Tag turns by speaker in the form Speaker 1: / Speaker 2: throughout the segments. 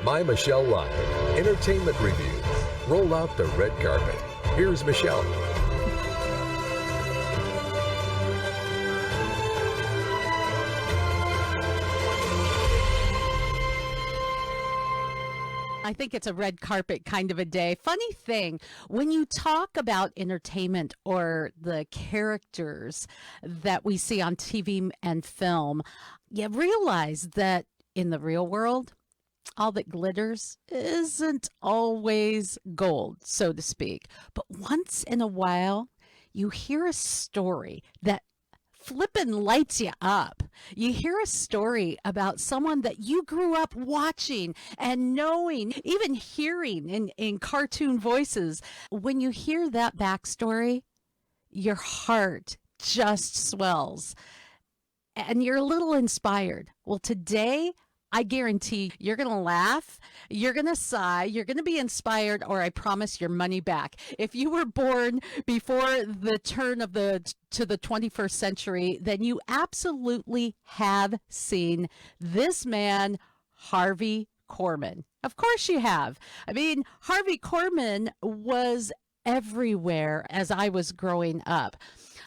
Speaker 1: MyMichelleLive Entertainment Review. Roll out the red carpet. Here's Michelle.
Speaker 2: I think it's a red carpet kind of a day. Funny thing, when you talk about entertainment or the characters that we see on TV and film, you realize that in the real world, all that glitters isn't always gold, so to speak. But once in a while, you hear a story that flippin' lights you up. You hear a story about someone that you grew up watching and knowing, even hearing in cartoon voices. When you hear that backstory, your heart just swells and you're a little inspired. Well, today, I guarantee you're going to laugh, you're going to sigh, you're going to be inspired, or I promise your money back. If you were born before the turn of the 21st century, then you absolutely have seen this man, Harvey Corman. Of course you have. I mean, Harvey Corman was everywhere as I was growing up.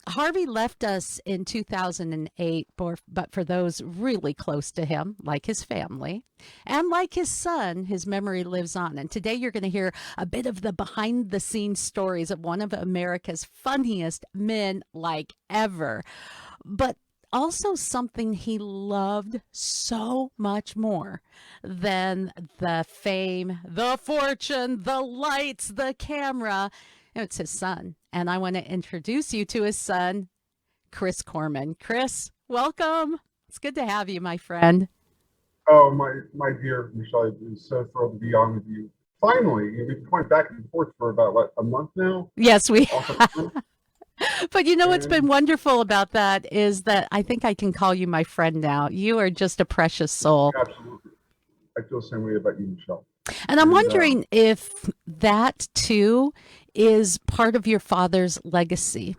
Speaker 2: Harvey left us in 2008, but for those really close to him, like his family and like his son, his memory lives on. And today you're going to hear a bit of the behind the scenes stories of one of America's funniest men like ever, but also something he loved so much more than the fame, the fortune, the lights, the camera. It's his son. And I want to introduce you to his son, Chris Corman. Chris, welcome. It's good to have you, my friend.
Speaker 3: Oh, my dear Michelle, I'm so thrilled to be on with you. Finally, we've been going back and forth for about, a month now?
Speaker 2: Yes, we have. But you know what's been wonderful about that is that I think I can call you my friend now. You are just a precious soul.
Speaker 3: Absolutely. I feel the same way about you, Michelle.
Speaker 2: And I'm wondering if that, too, is part of your father's legacy.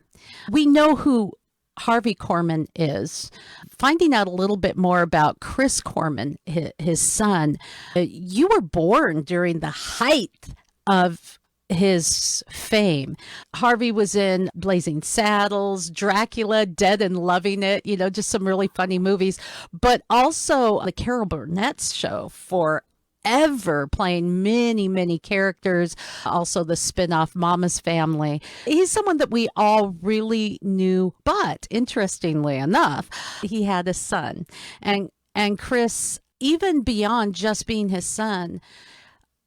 Speaker 2: We know who Harvey Corman is. Finding out a little bit more about Chris Corman, his son, you were born during the height of his fame. Harvey was in Blazing Saddles, Dracula, Dead and Loving It, just some really funny movies, but also the Carol Burnett's show forever, playing many, many characters. Also the spinoff Mama's Family. He's someone that we all really knew, but interestingly enough, he had a son. And Chris, even beyond just being his son,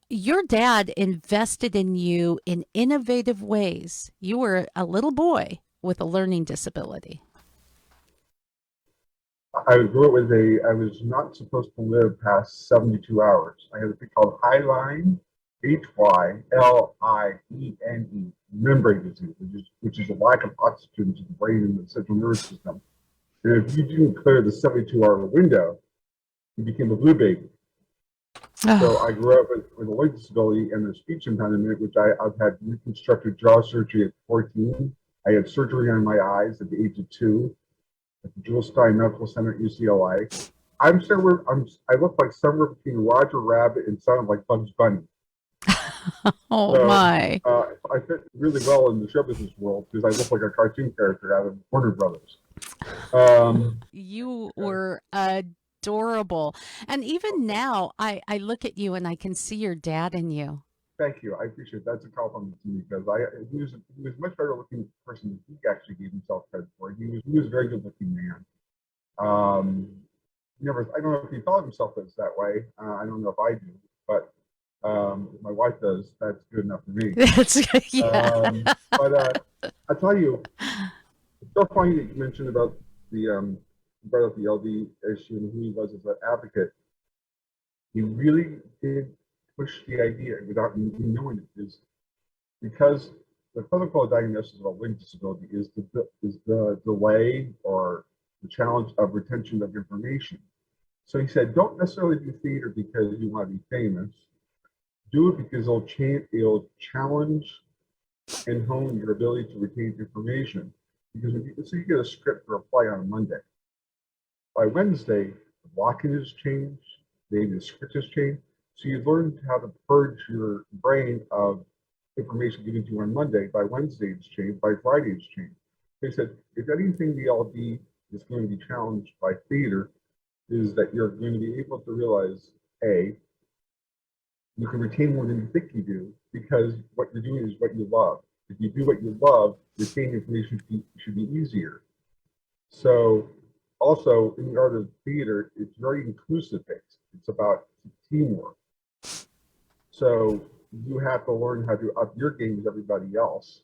Speaker 2: your dad invested in you in innovative ways. You were a little boy with a learning disability.
Speaker 3: I grew up with I was not supposed to live past 72 hours. I had a thing called Hyline, Hyline, membrane disease, which is a lack of oxygen to the brain and the central nervous system. And if you didn't clear the 72-hour window, you became a blue baby. So I grew up with a learning disability and a speech impediment, which I've had reconstructive jaw surgery at 14. I had surgery on my eyes at the age of 2 at the Jewel Stein Medical Center at UCLA. I look like somewhere between Roger Rabbit and sounded like Bugs Bunny.
Speaker 2: My.
Speaker 3: I fit really well in the show business world because I look like a cartoon character out of Warner Brothers.
Speaker 2: You were adorable. And even now, I look at you and I can see your dad in you.
Speaker 3: Thank you. I appreciate that. That's a compliment to me because he was a much better looking person than he actually gave himself credit for. He was a very good looking man. I don't know if he thought of himself as that way. I don't know if I do, but if my wife does, that's good enough for me. But I tell you, it's so funny that you mentioned about brought up the LD issue and who he was as an advocate. He really did push the idea without me knowing it, is because the clinical diagnosis of a learning disability is the delay or the challenge of retention of information. So he said, don't necessarily do theater because you want to be famous. Do it because it'll challenge and hone your ability to retain information. Because when you get a script for a play on a Monday, by Wednesday, the blocking has changed, maybe the script has changed. So you learn how to purge your brain of information given to you on Monday. By Wednesday, it's changed. By Friday, it's changed. They said, if anything, the LD is going to be challenged by theater is that you're going to be able to realize, A, you can retain more than you think you do because what you're doing is what you love. If you do what you love, retaining information should be easier. So also in the art of theater, it's very inclusive based. It's about teamwork. So you have to learn how to up your game as everybody else.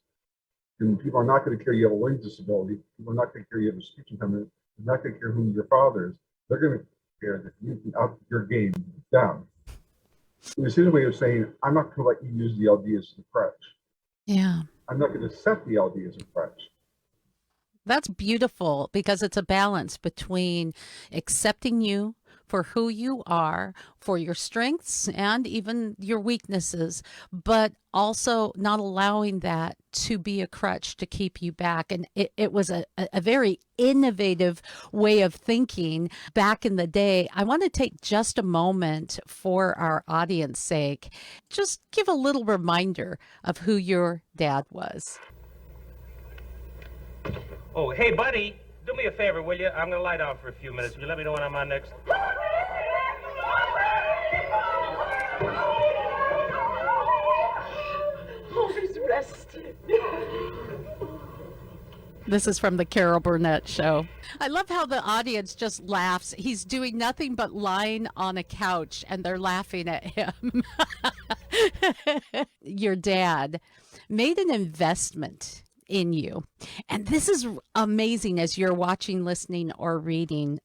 Speaker 3: And people are not going to care you have a learning disability. People are not going to care you have a speech impediment. They're not going to care who your father is. They're going to care that you can up your game down. It's his way of saying, I'm not going to let you use the LD as a crutch.
Speaker 2: Yeah.
Speaker 3: I'm not going to accept the LD as a crutch.
Speaker 2: That's beautiful because it's a balance between accepting you for who you are, for your strengths and even your weaknesses, but also not allowing that to be a crutch to keep you back. And it was a very innovative way of thinking back in the day. I want to take just a moment for our audience sake, just give a little reminder of who your dad was.
Speaker 4: Oh, hey, buddy, do me a favor, will you? I'm going to lie down for a few minutes. Will you let me know when I'm on next?
Speaker 5: Oh, he's rested.
Speaker 2: This is from the Carol Burnett Show. I love how the audience just laughs. He's doing nothing but lying on a couch and they're laughing at him. Your dad made an investment in you. And this is amazing as you're watching, listening, or reading.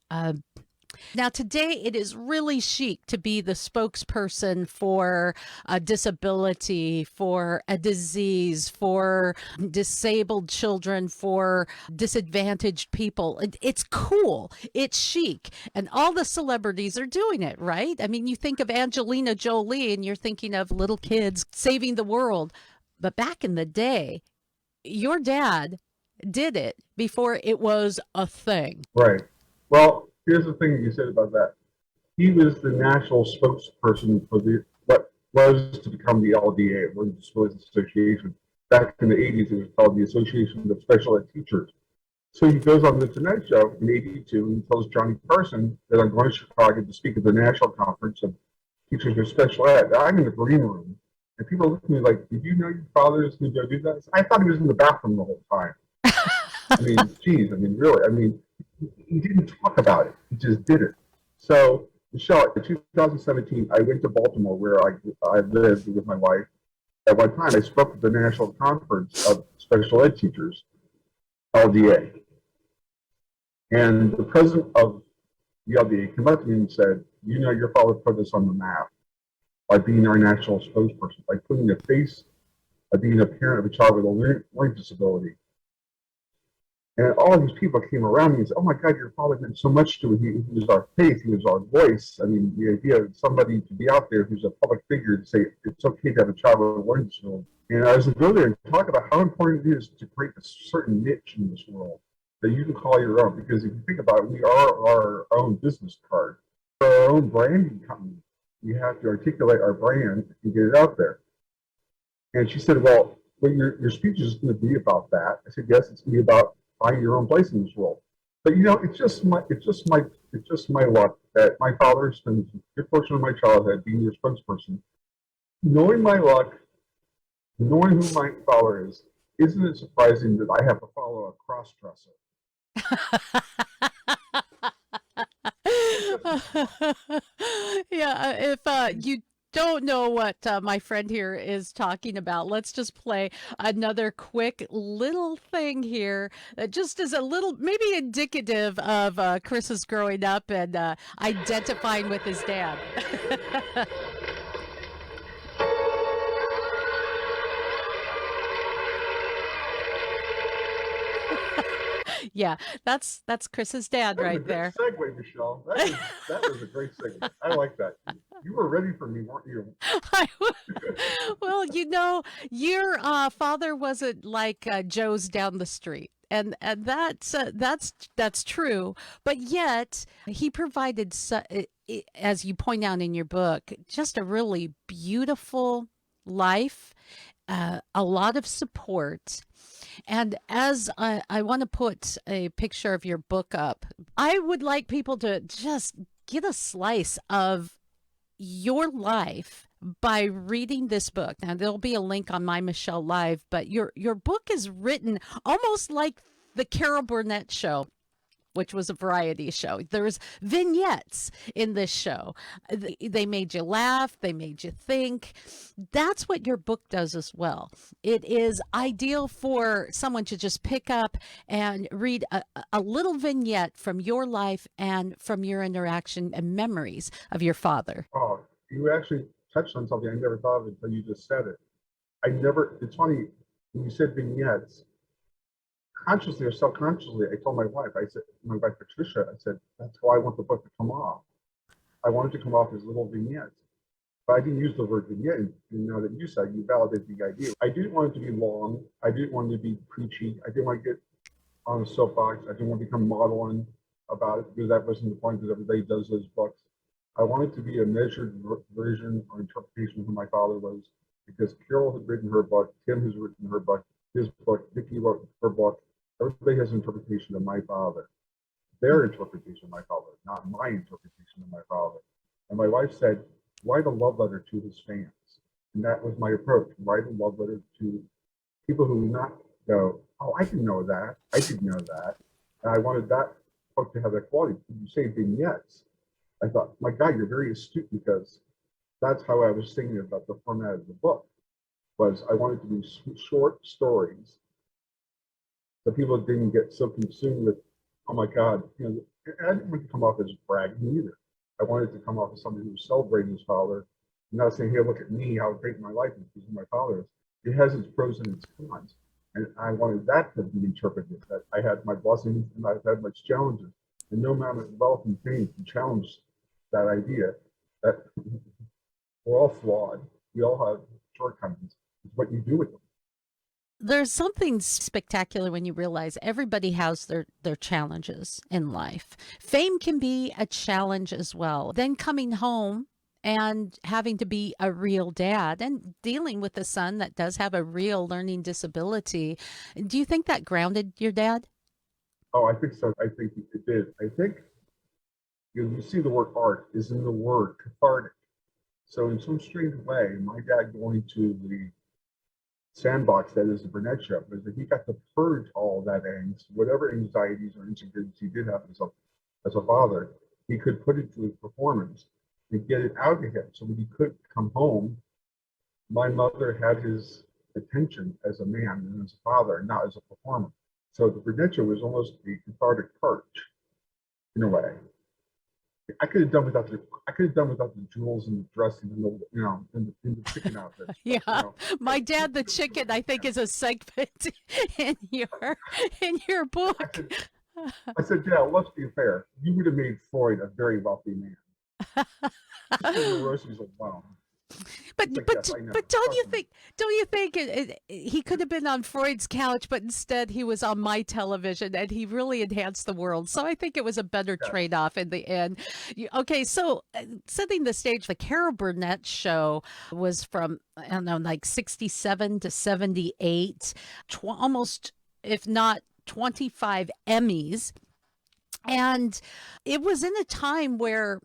Speaker 2: Now, today it is really chic to be the spokesperson for a disability, for a disease, for disabled children, for disadvantaged people. It's cool. It's chic. And all the celebrities are doing it, right? I mean, you think of Angelina Jolie and you're thinking of little kids saving the world. But back in the day, your dad did it before it was a thing.
Speaker 3: Right. Well, here's the thing you said about that. He was the national spokesperson for what was to become the LDA, Learning Disabilities Association. Back in the 80s, it was called the Association of Special Ed Teachers. So he goes on the Tonight Show in 82 and tells Johnny Carson that I'm going to Chicago to speak at the national conference of teachers with special ed. I'm in the green room. And people look at me like, did you know your father is going to do that? I thought he was in the bathroom the whole time. I mean, geez, I mean, really. I mean, he didn't talk about it. He just did it. So, Michelle, in 2017, I went to Baltimore where I lived with my wife. At one time, I spoke at the National Conference of Special Ed Teachers, LDA. And the president of the LDA came up to me and said, you know, your father put us on the map by being our national spokesperson, by putting the face of being a parent of a child with a learning disability. And all of these people came around me and said, oh my God, your father meant so much to it. He was our faith, he was our voice. I mean, the idea of somebody to be out there who's a public figure to say it's okay to have a child with a learning disability. And I was to go there and talk about how important it is to create a certain niche in this world that you can call your own. Because if you think about it, we are our own business card, our own branding company. We have to articulate our brand and get it out there. And she said, well, your speech is going to be about that. I said, yes, it's going to be about finding your own place in this world. But you know, it's just my luck that my father spent a good portion of my childhood being your spokesperson. Knowing my luck, knowing who my father is, isn't it surprising that I have to follow a cross-dresser?
Speaker 2: Yeah, if you don't know what my friend here is talking about, let's just play another quick little thing here that just is a little, maybe indicative of Chris's growing up and identifying with his dad. Yeah, that's Chris's dad right there.
Speaker 3: Segue, Michelle. That was a great segue. I like that. You were ready for me, weren't you?
Speaker 2: Well, you know, your father wasn't like Joe's down the street. and that's true. But yet he provided, as you point out in your book, just a really beautiful life, a lot of support. And as I want to put a picture of your book up, I would like people to just get a slice of your life by reading this book. Now, there'll be a link on My Michelle Live, but your book is written almost like the Carol Burnett show, which was a variety show. There's vignettes in this show. They made you laugh. They made you think. That's what your book does as well. It is ideal for someone to just pick up and read a little vignette from your life and from your interaction and memories of your father.
Speaker 3: Oh, you actually touched on something I never thought of until you just said it. It's funny, when you said vignettes, consciously or subconsciously, I told my wife Patricia, I said, that's how I want the book to come off. I want it to come off as little vignettes. But I didn't use the word vignette, and now that you said, you validated the idea. I didn't want it to be long. I didn't want it to be preachy. I didn't want to get on a soapbox. I didn't want to become maudlin about it, because that wasn't the point, because everybody does those books. I wanted to be a measured version or interpretation of who my father was, because Carol had written her book, Tim has written her book, his book, Vicki wrote her book. Everybody has an interpretation of my father, their interpretation of my father, not my interpretation of my father. And my wife said, write a love letter to his fans. And that was my approach, write a love letter to people who would not go, oh, I didn't know that, I didn't know that. And I wanted that book to have that quality. When you say vignettes, I thought, my God, you're very astute, because that's how I was thinking about the format of the book. Was I wanted to be short stories, so people didn't get so consumed with, oh my God, I didn't want to come off as bragging either. I wanted to come off as somebody who was celebrating his father, and not saying, here, look at me, how great my life is because of my father is. It has its pros and its cons. And I wanted that to be interpreted, that I had my blessings and I've had much challenges. And no amount of wealth and fame can challenge that idea that we're all flawed. We all have shortcomings. It's what you do with them.
Speaker 2: There's something spectacular when you realize everybody has their challenges in life. Fame can be a challenge as well. Then coming home and having to be a real dad and dealing with a son that does have a real learning disability. Do you think that grounded your dad?
Speaker 3: Oh, I think so. I think it did. I think you see the word art is in the word cathartic. So in some strange way, my dad going to the sandbox that is the Burnett show, was that he got to purge all that angst, whatever anxieties or insecurities he did have as a father, he could put it to his performance and get it out of him. So when he could come home, my mother had his attention as a man and as a father, not as a performer. So the Burnett show was almost a cathartic purge, in a way. I could have done without the jewels and the dressing and the chicken outfit.
Speaker 2: Yeah, my dad, the chicken, I think is a segment in your book.
Speaker 3: I said, yeah, let's be fair. You would have made Freud a very wealthy man. The groceries alone.
Speaker 2: But don't you think he could have been on Freud's couch, but instead he was on my television and he really enhanced the world. So I think it was a better trade-off in the end. Okay, so setting the stage, the Carol Burnett show was from, I don't know, like 67 to 78, almost, if not 25 Emmys. And it was in a time where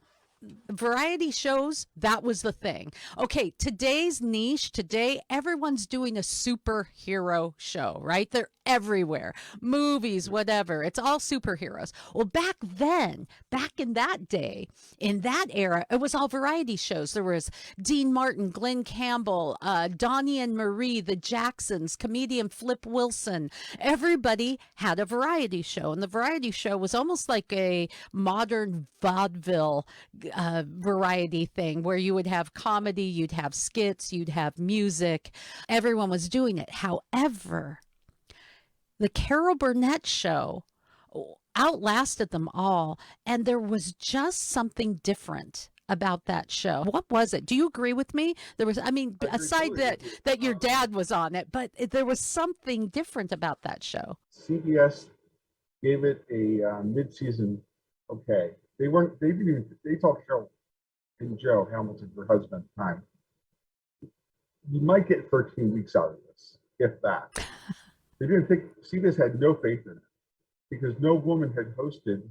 Speaker 2: variety shows, that was the thing. Okay, today's niche, today everyone's doing a superhero show, right? They're everywhere. Movies, whatever. It's all superheroes. Well, back then, back in that day, in that era, it was all variety shows. There was Dean Martin, Glenn Campbell, Donnie and Marie, the Jacksons, comedian Flip Wilson. Everybody had a variety show, and the variety show was almost like a modern vaudeville variety thing where you would have comedy, you'd have skits, you'd have music. Everyone was doing it. However, the Carol Burnett show outlasted them all, and there was just something different about that show? What was it? Do you agree with me? There was, I mean,
Speaker 3: I agree
Speaker 2: aside
Speaker 3: totally with you.
Speaker 2: that your dad was on it, but there was something different about that show.
Speaker 3: CBS gave it a mid-season okay. They weren't. They didn't even. They told Carol and Joe Hamilton, her husband, at the time, you might get 13 weeks out of this, if that. They didn't think. CBS had no faith in it because no woman had hosted.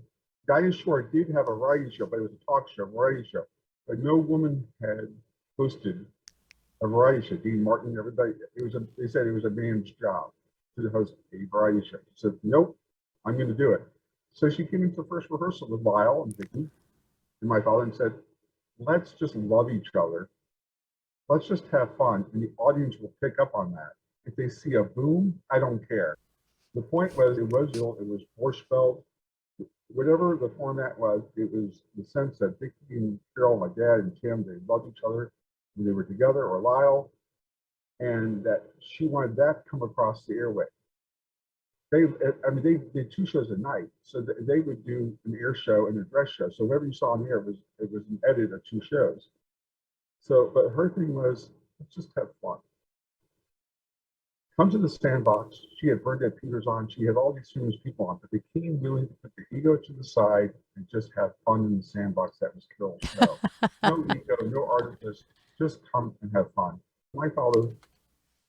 Speaker 3: Dinah Shore did have a variety show, but it was a talk show, variety show. But no woman had hosted a variety show. Dean Martin, everybody. They said it was a man's job to host a variety show. She said, "Nope, I'm going to do it." So she came into the first rehearsal with Lyle and Vicky and my father and said, "Let's just love each other. Let's just have fun, and the audience will pick up on that. If they see a boom, I don't care." The point was, it was Vorspelt, whatever the format was. It was the sense that Vicky and Carol, my dad and Tim, they loved each other when they were together, or Lyle, and that she wanted that to come across the airway. They did 2 shows a night, so they would do an air show and a dress show. So whatever you saw on the air was an edit of 2 shows. So, but her thing was, let's just have fun. Come to the Sandbox. She had Bernadette Peters on. She had all these famous people on, but they came willing to put their ego to the side and just have fun in the Sandbox. That was Carol's show. No ego, no artifice. Just come and have fun. My father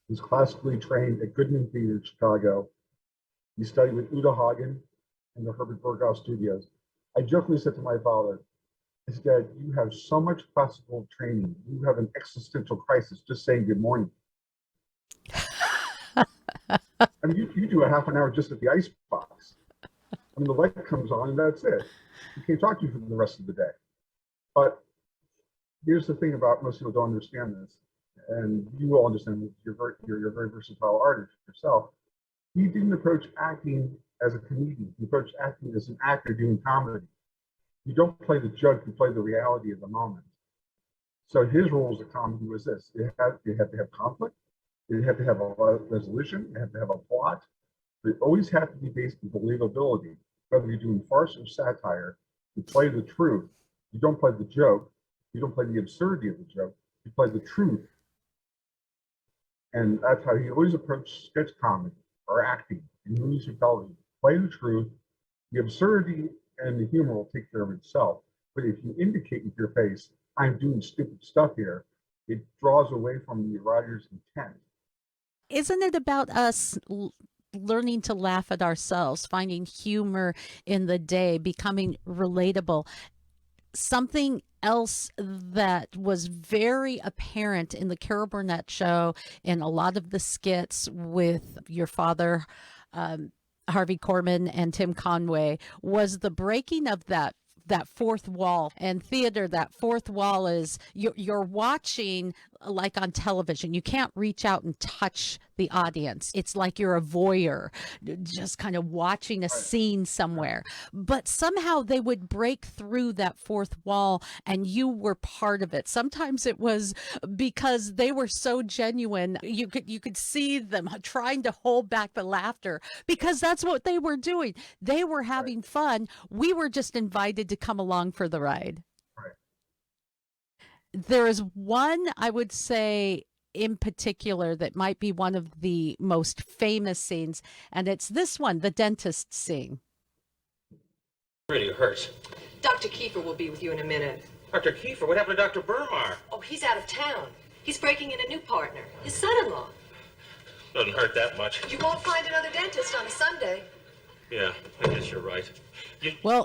Speaker 3: was classically trained at Goodman Theater in Chicago. He studied with Uta Hagen in the Herbert Berghaus studios. I jokingly said to my father, I said, "Dad, you have so much classical training. You have an existential crisis just saying good morning." I mean, you do a half an hour just at the ice box. I mean, the light comes on and that's it. You can't talk to you for the rest of the day. But here's the thing about most people don't understand this, and you will understand this. You're a very versatile artist yourself. He didn't approach acting as a comedian. He approached acting as an actor doing comedy. You don't play the joke, you play the reality of the moment. So his role as a comedy was this. You have to have conflict. You have to have a resolution. You have to have a plot. It always have to be based on believability. Whether you're doing farce or satire, you play the truth. You don't play the joke. You don't play the absurdity of the joke. You play the truth. And that's how he always approached sketch comedy or acting in movies or television. Play the truth. The absurdity and the humor will take care of itself. But if you indicate with your face, "I'm doing stupid stuff here," it draws away from the writer's intent.
Speaker 2: Isn't it about us learning to laugh at ourselves, finding humor in the day, becoming relatable? Something else that was very apparent in the Carol Burnett show, in a lot of the skits with your father, Harvey Corman and Tim Conway, was the breaking of that fourth wall. And theater, that fourth wall is you're watching like on television. You can't reach out and touch the audience. It's like you're a voyeur, just kind of watching a scene somewhere. But somehow they would break through that fourth wall and you were part of it. Sometimes it was because they were so genuine. You could see them trying to hold back the laughter because that's what they were doing. They were having fun. We were just invited to come along for the ride.
Speaker 3: Right.
Speaker 2: There is one, I would say, in particular that might be one of the most famous scenes, and it's this one, the dentist scene.
Speaker 4: Really hurts.
Speaker 5: Dr. Kiefer will be with you in a minute.
Speaker 4: Dr. Kiefer, what happened to Dr. Burmar?
Speaker 5: Oh, he's out of town. He's breaking in a new partner, his son-in-law.
Speaker 4: Doesn't hurt that much.
Speaker 5: You won't find another dentist on a Sunday.
Speaker 4: Yeah, I guess you're right.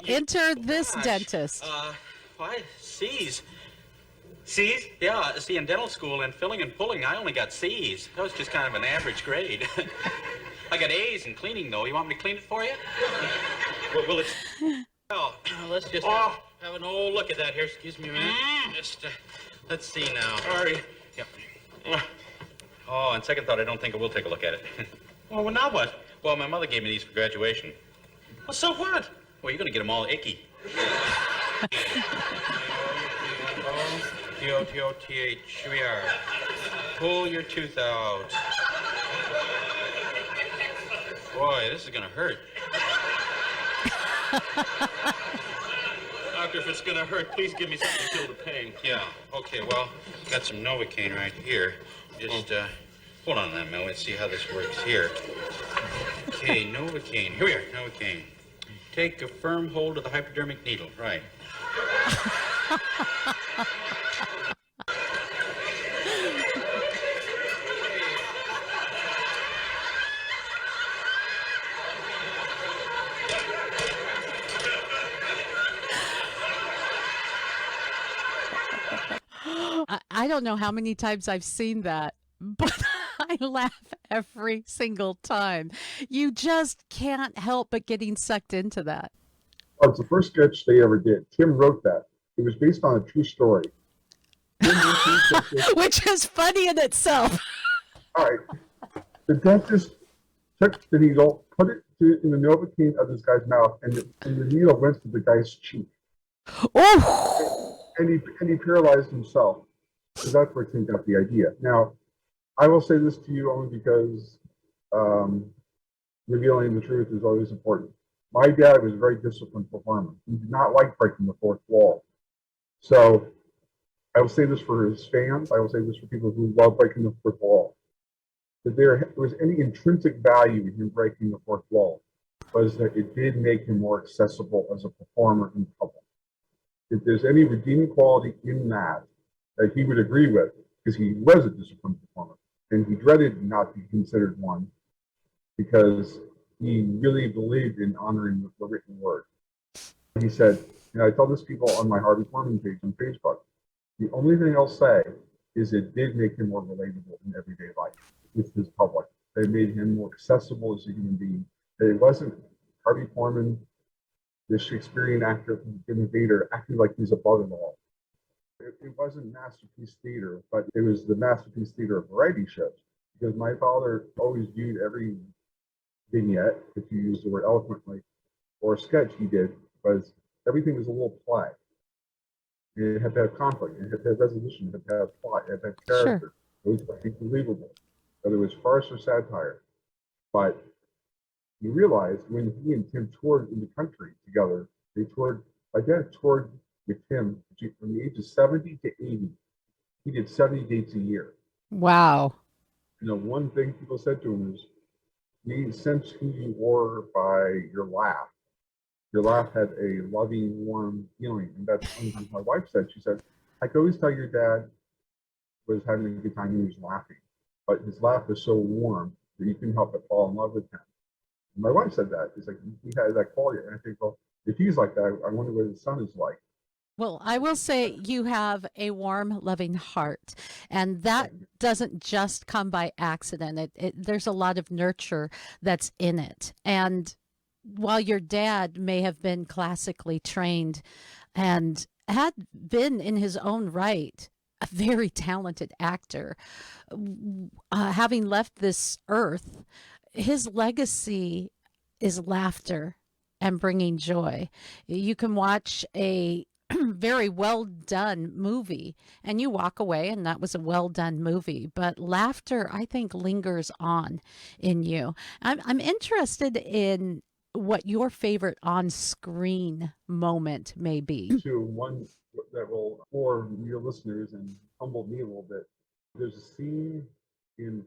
Speaker 2: Enter this dentist.
Speaker 6: Why, C's. C's? Yeah, see, in dental school, in filling and pulling, I only got C's. That was just kind of an average grade. I got A's in cleaning, though. You want me to clean it for you? Well, it's... Well, let's just have an old look at that here. Excuse me a minute. Just, let's see now. Sorry. Yep. Oh, on second thought, I don't think I will take a look at it.
Speaker 4: Well, now what?
Speaker 6: Well, my mother gave me these for graduation.
Speaker 4: Well, so what?
Speaker 6: Well, you're going to get them all icky. T-O-T-O-T-H, here we are. Pull your tooth out. Boy, this is going to hurt.
Speaker 4: doctor, if it's gonna hurt, please give me something to kill the pain.
Speaker 6: Yeah, okay, well, got some Novocaine right here. Just, hold on a minute, let's see how this works here. Okay, Novocaine. Here we are, Novocaine. Take a firm hold of the hypodermic needle, right.
Speaker 2: I don't know how many times I've seen that, but I laugh every single time. You just can't help but getting sucked into that.
Speaker 3: Oh, it's the first sketch they ever did. Tim wrote that. It was based on a true story.
Speaker 2: Which is funny in itself.
Speaker 3: All right. The dentist took the needle, put it in the Novocaine of this guy's mouth, and the needle went to the guy's cheek.
Speaker 2: Oh!
Speaker 3: And he paralyzed himself. So that's where Tim got the idea. Now, I will say this to you only because revealing the truth is always important. My dad was a very disciplined performer. He did not like breaking the fourth wall. So I will say this for his fans. I will say this for people who love breaking the fourth wall. That there was any intrinsic value in him breaking the fourth wall was that it did make him more accessible as a performer in public. If there's any redeeming quality in that he would agree with, because he was a disciplined performer, and he dreaded not to be considered one because he really believed in honoring the written word. He said, I tell this people on my Harvey Corman page on Facebook, the only thing I'll say is it did make him more relatable in everyday life with his public. They made him more accessible as a human being. That it wasn't Harvey Corman, this Shakespearean actor from Innovator, acting like he's above it all. It wasn't masterpiece theater, but it was the masterpiece theater of variety shows. Because my father always viewed every vignette, if you use the word eloquently, or sketch he did, was everything was a little play. It had to have conflict, it had to have resolution, it had to have plot, it had to have character. Sure. It was believable, whether it was farce or satire. But you realize when he and Tim toured in the country together, my dad toured with him from the age of 70 to 80. He did 70 dates a year.
Speaker 2: Wow.
Speaker 3: One thing people said to him is, we sense who you were by your laugh. Your laugh had a loving, warm feeling. And that's something my wife said. She said, I could always tell your dad was having a good time, he was laughing. But his laugh was so warm that you couldn't help but fall in love with him. And my wife said that. It's like, he had that quality. And I think, well, if he's like that, I wonder what his son is like.
Speaker 2: Well, I will say you have a warm, loving heart, and that doesn't just come by accident. There's a lot of nurture that's in it. And while your dad may have been classically trained and had been in his own right a very talented actor, having left this earth, his legacy is laughter and bringing joy. You can watch a very well done movie and you walk away and that was a well done movie, but laughter I think lingers on in you. I'm interested in what your favorite on-screen moment may be.
Speaker 3: To one that will bore your listeners and humble me a little bit. There's a scene in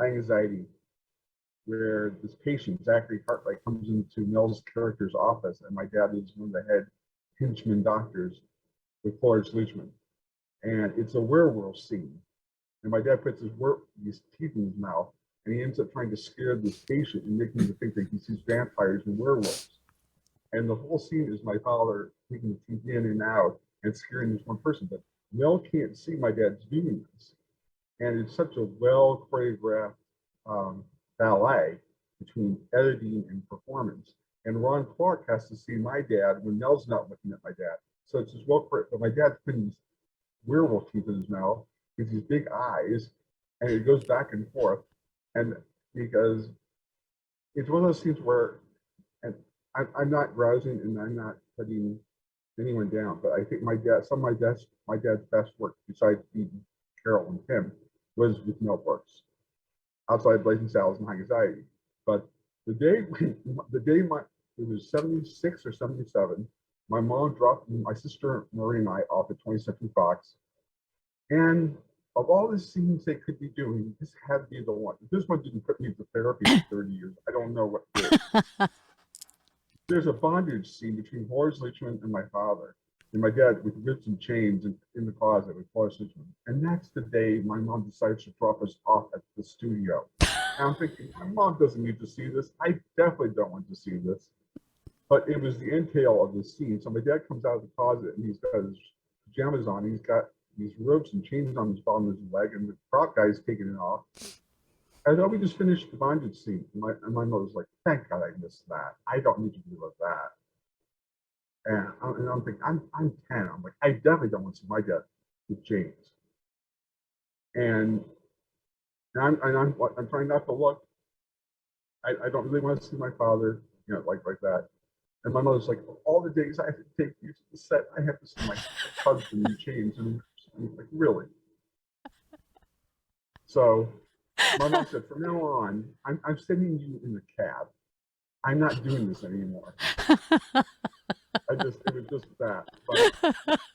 Speaker 3: Anxiety where this patient, Zachary Cartwright, comes into Mel's character's office, and my dad is one of the head henchman doctors with Forrest Leachman. And it's a werewolf scene. And my dad puts his teeth in his mouth, and he ends up trying to scare this patient and making him think that he sees vampires and werewolves. And the whole scene is my father taking the teeth in and out and scaring this one person. But Mel can't see my dad's doing this. And it's such a well choreographed ballet between editing and performance. And Ron Clark has to see my dad when Mel's not looking at my dad. So it's just well choreographed. But my dad's putting these werewolf teeth in his mouth with these big eyes, and it goes back and forth. And because it's one of those scenes where, and I'm not grousing and I'm not putting anyone down, but I think my dad's best work, besides beating Carol and Tim, was with Mel Brooks, outside Blazing Saddles and High Anxiety. But the day it was 76 or 77, my mom dropped my sister Marie and I off at 20th Century Fox. And of all the scenes they could be doing, this had to be the one. If this one didn't put me to therapy for 30 years, I don't know what did. There's a bondage scene between Horace Lichman and my father, and my dad with whips and chains in the closet with Horace Lichman. And that's the day my mom decides to drop us off at the studio. And I'm thinking, my mom doesn't need to see this. I definitely don't want to see this. But it was the entail of the scene. So my dad comes out of the closet and he's got his pajamas on. He's got these ropes and chains on his bottom of his leg, and the prop guy's taking it off. I thought we just finished the bondage scene. And my mother's like, thank God I missed that. I don't need to deal with that. And I'm thinking, I'm 10. I'm like, I definitely don't want to see my dad with chains. And I'm trying not to look. I don't really want to see my father, like that. And my mother's like, all the days I have to take you to the set, I have to see my husband in chains. And I'm like, really? So my mom said, from now on, I'm sending you in the cab. I'm not doing this anymore. It was just that. But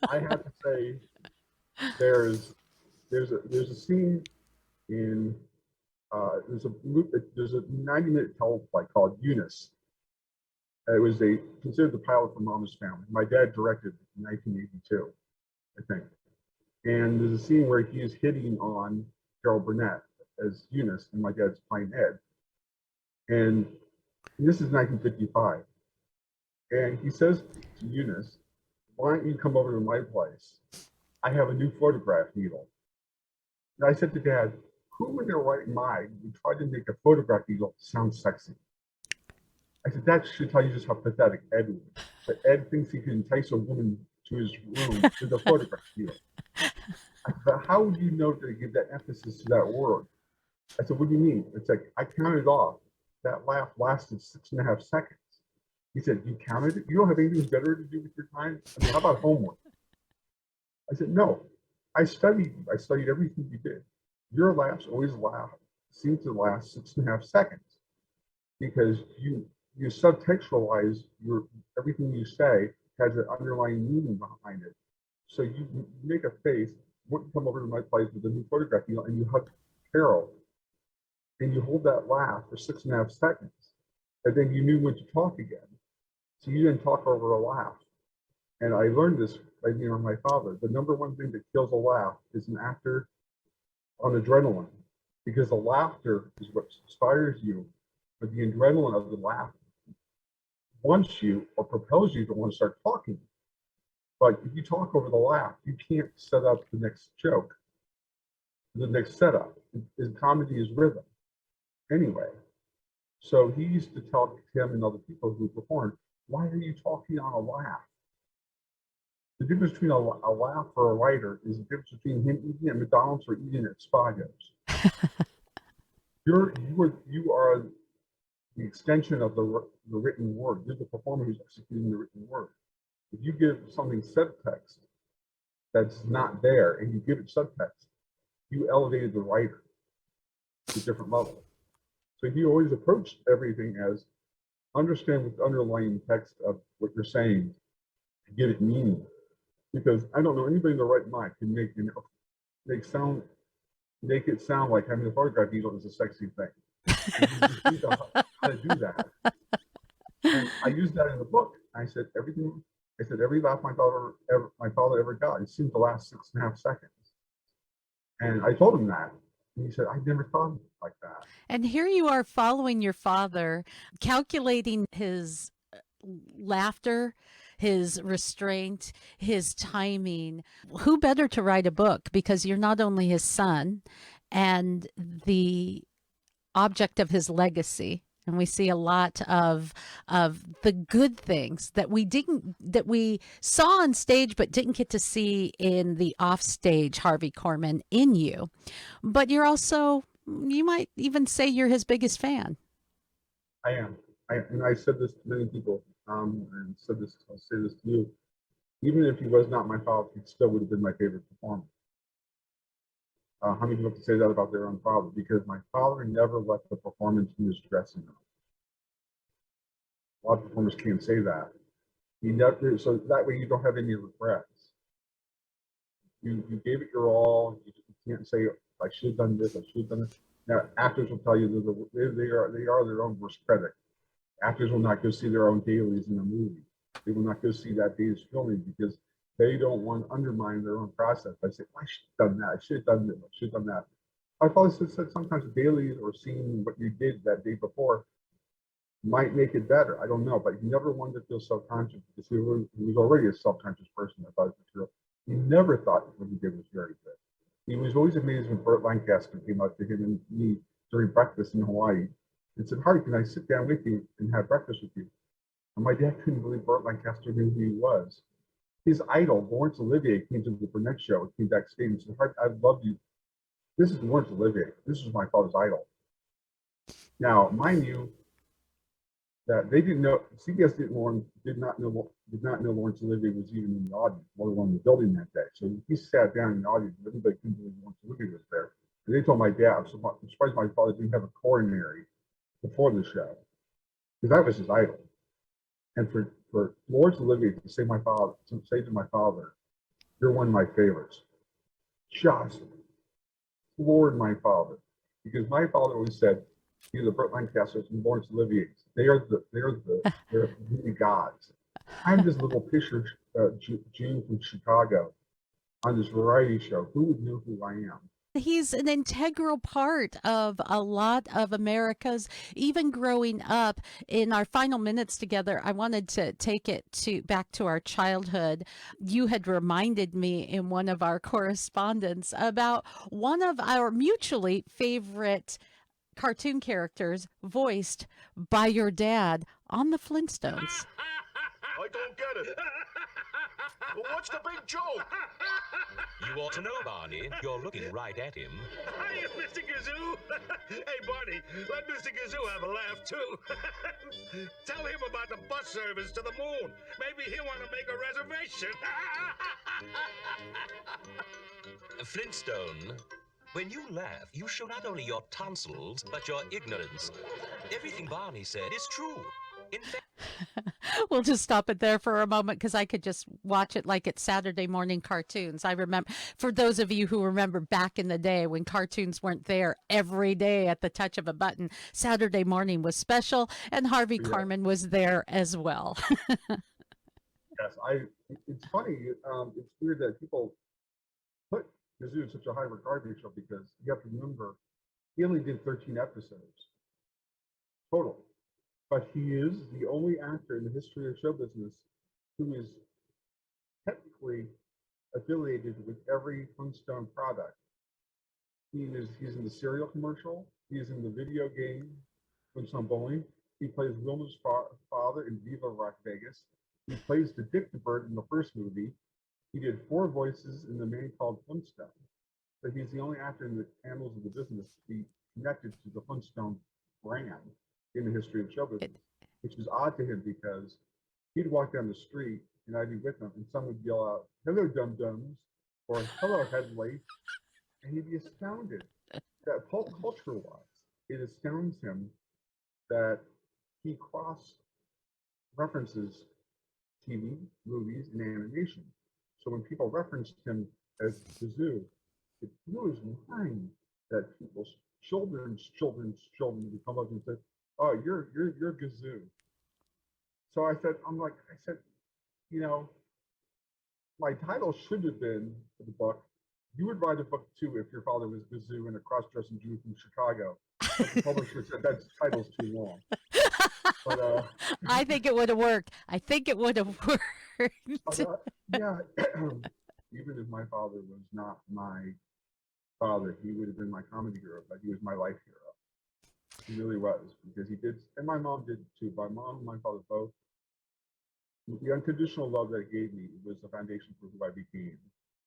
Speaker 3: I have to say, there's a scene in there's a 90-minute teleplay called Eunice. It was considered the pilot for Mama's Family. My dad directed it in 1982, I think. And there's a scene where he is hitting on Carol Burnett as Eunice, and my dad's playing Ed. And this is 1955. And he says to Eunice, why don't you come over to my place? I have a new photograph needle. And I said to Dad, who in their right mind would try to make a photograph needle sound sexy? I said, that should tell you just how pathetic Ed is. But Ed thinks he can entice a woman to his room with a photograph needle. I said, how would you know to give that emphasis to that word? I said, what do you mean? It's like, I counted off. That laugh lasted 6.5 seconds. He said, you counted it? You don't have anything better to do with your time? I mean, how about homework? I said, no. I studied everything you did. Your laughs always seem to last 6.5 seconds because you subtextualize everything you say has an underlying meaning behind it. So you make a face, wouldn't come over to my place with a new photograph, and you hug Carol, and you hold that laugh for 6.5 seconds, and then you knew when to talk again. So you didn't talk over a laugh. And I learned this by being around my father. The number one thing that kills a laugh is an actor on adrenaline, because the laughter is what inspires you, but the adrenaline of the laugh wants you or propels you to want to start talking. But if you talk over the laugh, you can't set up the next joke, the next setup. Comedy is rhythm. Anyway, so he used to tell him and other people who performed, why are you talking on a laugh? The difference between a laugh for a writer is the difference between him eating at McDonald's or eating at Spago's. You are the extension of the written word. You're the performer who's executing the written word. If you give something subtext that's not there and you give it subtext, you elevated the writer to a different level. So he always approached everything as understand what the underlying text of what you're saying to give it meaning. Because I don't know anybody in the right mind can make it sound like having a photograph needle is a sexy thing. You just need to know how to do that. And I used that in the book. I said every laugh my father ever got, it seemed to last 6.5 seconds. And I told him that. And he said, I never thought of it like that.
Speaker 2: And here you are following your father, calculating his laughter, his restraint, his timing. Who better to write a book? Because you're not only his son and the object of his legacy. And we see a lot of the good things that we saw on stage but didn't get to see in the offstage Harvey Corman in you. But you're also, you might even say you're his biggest fan.
Speaker 3: I am. And I said this to many people, and I'll say this to you. Even if he was not my father, he still would have been my favorite performer. How many people can say that about their own father? Because my father never left the performance in his dressing room. A lot of performers can't say that. You never, so that way you don't have any regrets. You gave it your all. You can't say, I should have done this, I should have done this. Now, actors will tell you they are their own worst critic. Actors will not go see their own dailies in a movie. They will not go see that day's filming because they don't want to undermine their own process by saying, I should have done that, I should have done this, I should have done that. I've always said sometimes dailies or seeing what you did that day before might make it better. I don't know, but he never wanted to feel self-conscious because he was already a self-conscious person about his material. He never thought what he did was very good. He was always amazed when Burt Lancaster came up to him and me during breakfast in Hawaii and said, Hardy, can I sit down with you and have breakfast with you? And my dad couldn't believe Burt Lancaster knew who he was. His idol, Laurence Olivier, came to the Burnett show and came backstage and said, Hardy, I love you. This is Laurence Olivier. This is my father's idol. Now, mind you, that they didn't know, CBS did not know Laurence Olivier was even in the audience, let alone in the building that day. So he sat down in the audience, and everybody couldn't believe Laurence Olivier was there. And they told my dad, I'm surprised my father didn't have a coronary before the show, because that was his idol. And for Laurence Olivier to say to my father, you're one of my favorites, just floored my father, because my father always said, the Burt Lancasters and Laurence Olivier's. They're the gods. I'm this little Fisher Gene from Chicago on this variety show. Who would know who I am?
Speaker 2: He's an integral part of a lot of America's, even growing up. In our final minutes together, I wanted to take it back to our childhood. You had reminded me in one of our correspondence about one of our mutually favorite cartoon characters voiced by your dad on the Flintstones.
Speaker 7: I don't get it. What's the big joke?
Speaker 8: You ought to know, Barney. You're looking right at him.
Speaker 7: Hiya, Mr. Gazoo. Hey, Barney, let Mr. Gazoo have a laugh, too. Tell him about the bus service to the moon. Maybe he'll want to make a reservation.
Speaker 8: Flintstone, when you laugh, you show not only your tonsils, but your ignorance. Everything Barney said is true. In fact,
Speaker 2: We'll just stop it there for a moment because I could just watch it like it's Saturday morning cartoons. I remember, for those of you who remember back in the day when cartoons weren't there every day at the touch of a button, Saturday morning was special, and Harvey Corman was there as well.
Speaker 3: Yes, it's funny. It's weird that people put Gazoo in such a high regard in the show because you have to remember he only did 13 episodes total. But he is the only actor in the history of show business who is technically affiliated with every Flintstone product. He's in the cereal commercial. He's in the video game Flintstone Bowling. He plays Wilma's father in Viva Rock Vegas. He plays the Dick the Bird in the first movie. He did 4 voices in The Man Called Flintstone. But he's the only actor in the annals of the business to be connected to the Flintstone brand in the history of show business, which is odd to him because he'd walk down the street and I'd be with him and someone would yell out, "Hello, dum-dums," or "Hello, heavyweight," and he'd be astounded that culture-wise, it astounds him that he cross-references TV, movies, and animation. So when people referenced him as Gazoo, it blew his mind that people's children's would come up and say, "Oh, you're Gazoo." So I said, you know, my title should have been for the book, you would write a book too if your father was Gazoo and a cross-dressing Jew from Chicago. But the publisher said that title's too long. But
Speaker 2: I think it would have worked.
Speaker 3: yeah, even if my father was not my father, he would have been my comedy hero, but he was my life hero. He really was, because he did, and my mom did too. My mom and my father both. The unconditional love that it gave me was the foundation for who I became.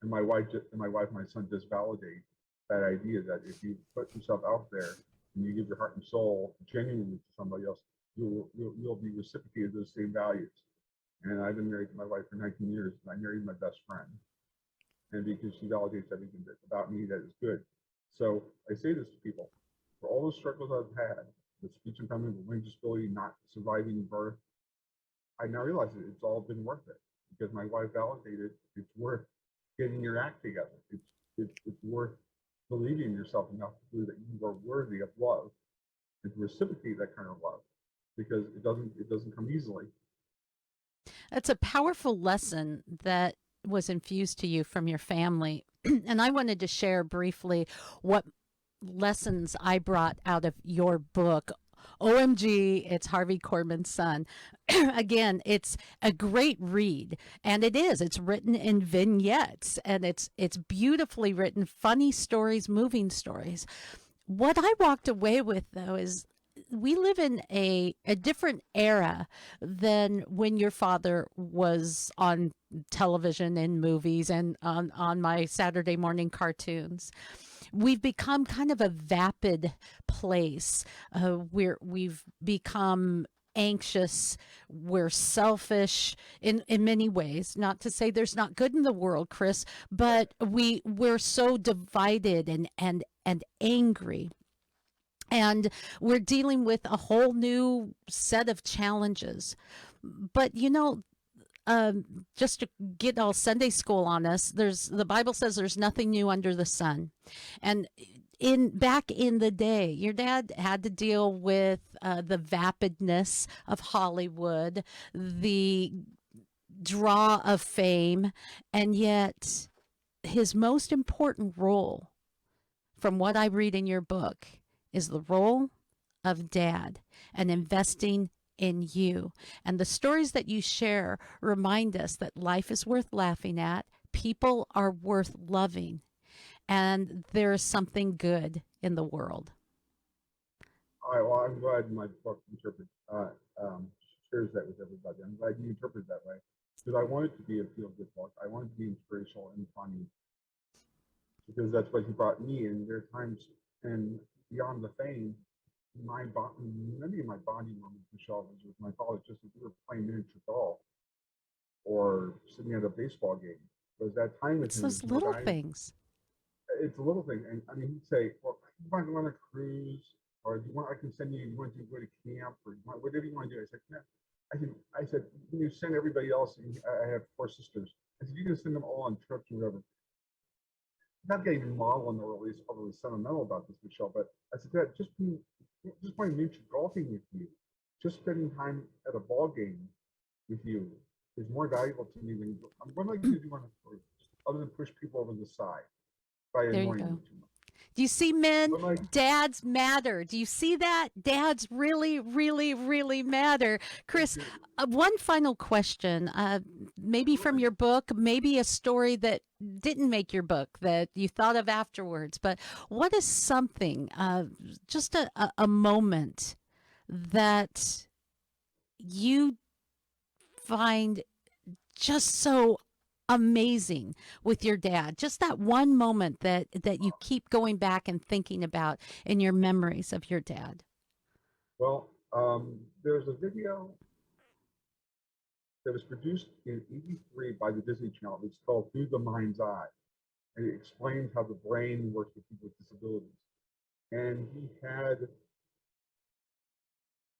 Speaker 3: And my wife and my son just validate that idea that if you put yourself out there and you give your heart and soul genuinely to somebody else, you'll be reciprocated those same values. And I've been married to my wife for 19 years, and I married my best friend. And because she validates everything about me that is good. So I say this to people, for all the struggles I've had, with speech impairment, with learning disability, not surviving birth, I now realize that it's all been worth it because my wife validated it's worth getting your act together. It's worth believing in yourself enough to believe that you are worthy of love and to reciprocate that kind of love because it doesn't come easily.
Speaker 2: It's a powerful lesson that was infused to you from your family. And I wanted to share briefly what lessons I brought out of your book. OMG, it's Harvey Corman's son. Again, it's a great read, and it is. It's written in vignettes, and it's beautifully written, funny stories, moving stories. What I walked away with, though, is we live in a different era than when your father was on television and movies and on my Saturday morning cartoons. We've become kind of a vapid place. We've become anxious. We're selfish in many ways. Not to say there's not good in the world, Chris, but we're so divided and angry. And we're dealing with a whole new set of challenges. But just to get all Sunday school on us, the Bible says there's nothing new under the sun. And back in the day, your dad had to deal with the vapidness of Hollywood, the draw of fame, and yet his most important role, from what I read in your book, is the role of dad and investing in you. And the stories that you share remind us that life is worth laughing at, people are worth loving, and there is something good in the world.
Speaker 3: Well, I'm glad my book shares that with everybody. I'm glad you interpret it that way because I want it to be a feel-good book. I want it to be inspirational and funny because that's what he brought me. And there are times, and beyond the fame, many of my bonding moments, Michelle, was with my father, just as we were playing miniature golf or sitting at a baseball game. It was that time with
Speaker 2: It's
Speaker 3: him.
Speaker 2: those little things.
Speaker 3: It's a little thing. And I mean, he'd say, well, you want to go on a cruise, or do you want, I can send you want to go to camp, or whatever you want to do. I said, no. I said, you send everybody else. I have 4 sisters. I said, you can send them all on trips or whatever. Not getting maudlin or at least overly sentimental about this, Michelle, but I said, Dad, just playing miniature golfing with you, just spending time at a ball game with you is more valuable to me than what am I going to do on a cruise other than push people over the side by
Speaker 2: There you
Speaker 3: annoying
Speaker 2: go.
Speaker 3: them too much.
Speaker 2: Do you see, men?
Speaker 3: What am I-
Speaker 2: Dads matter. Do you see that? Dads really, really, really matter. Chris, one final question, maybe from your book, maybe a story that didn't make your book that you thought of afterwards, but what is something, just a moment that you find just so amazing with your dad, just that one moment that you keep going back and thinking about in your memories of your dad?
Speaker 3: Well, there's a video that was produced in '83 by the Disney Channel. It's called Through the Mind's Eye, and it explains how the brain works with people with disabilities. And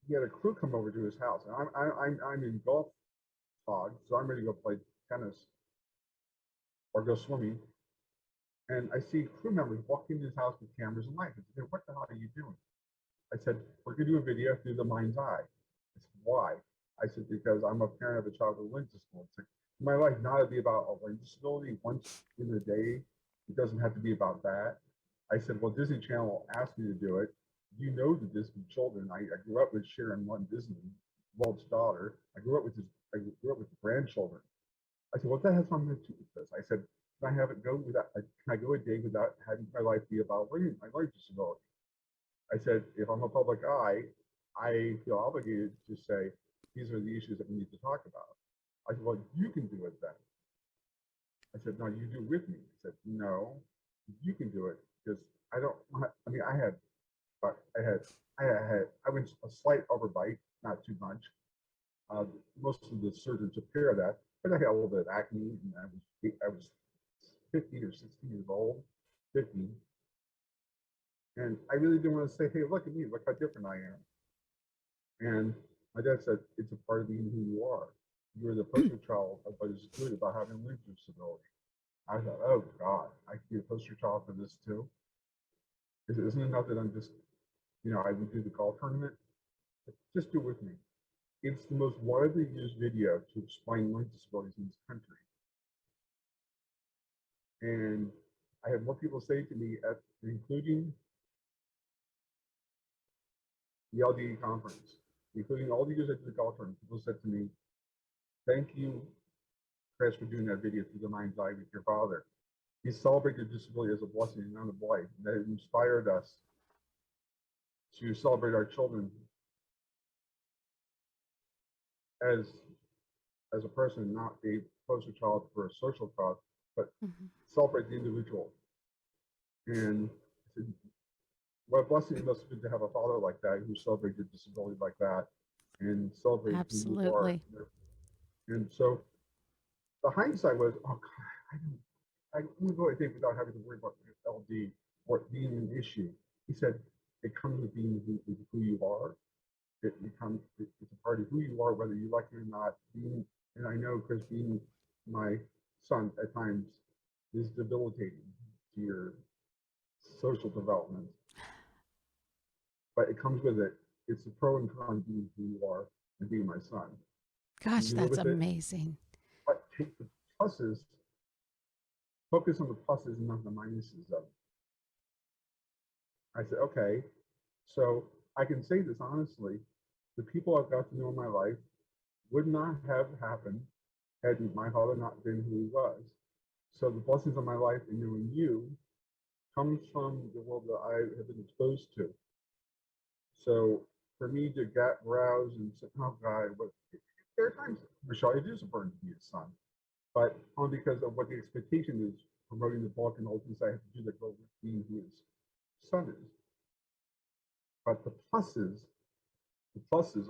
Speaker 3: he had a crew come over to his house, and I'm in golf fog, so I'm ready to go play tennis or go swimming. And I see crew members walk into his house with cameras and lights. I said, what the hell are you doing? I said, we're going to do a video through the mind's eye. I said, why? I said, because I'm a parent of a child with a learning disability. It's like, my life not to be about a learning disability once in a day. It doesn't have to be about that. I said, well, Disney Channel asked me to do it. You know the Disney children. I grew up with Sharon One Disney, Walt's daughter. I grew up with the grandchildren. I said, well, that has something to do with this. I said, can I have it go without? Can I go a day without having my life be about learning my learning disability? I said, if I'm a public eye, I feel obligated to say these are the issues that we need to talk about. I said, well, you can do it then. I said, no, you do it with me. He said, no, you can do it because I don't. I mean, I went a slight overbite, not too much. Most of the surgeons took care of that, but I had a little bit of acne, and I was 15 or 16 years old, 15, and I really didn't want to say, hey, look at me, look how different I am. And My dad said, it's a part of being who you are. You're the poster child of what is good about having a learning disability. I thought, oh God, I could be a poster child for this too. Isn't it enough that I'm just, I would do the golf tournament? Just do it with me. It's the most widely used video to explain learning disabilities in this country. And I had more people say to me, including the LDE conference, including all the years I did the golf tournament, people said to me, thank you, Chris, for doing that video through the mind's eye with your father. He celebrated disability as a blessing and not a blight. That it inspired us to celebrate our children as a person, not a poster child for a social cause, but celebrate the individual. And I said, what a blessing it must have been to have a father like that who celebrated disability like that and celebrated who you are.
Speaker 2: Absolutely.
Speaker 3: And so the hindsight was, oh God, I wouldn't go a day without having to worry about LD or it being an issue. He said, it comes with being who you are. It's a part of who you are, whether you like it or not. And I know, because being my son at times is debilitating to your social development. But it comes with it. It's the pro and con being who you are and being my son.
Speaker 2: Gosh, that's amazing.
Speaker 3: But take the pluses, focus on the pluses and not the minuses of it. I said, okay, so I can say this honestly, the people I've got to know in my life would not have happened had my father not been who he was. So the blessings of my life in knowing you comes from the world that I have been exposed to. So for me to browse and say, oh God, there are times, Michelle, it is a burden to be a son, but only because of what the expectation is, promoting the book and all the things I have to do that go with being who his son is. But the pluses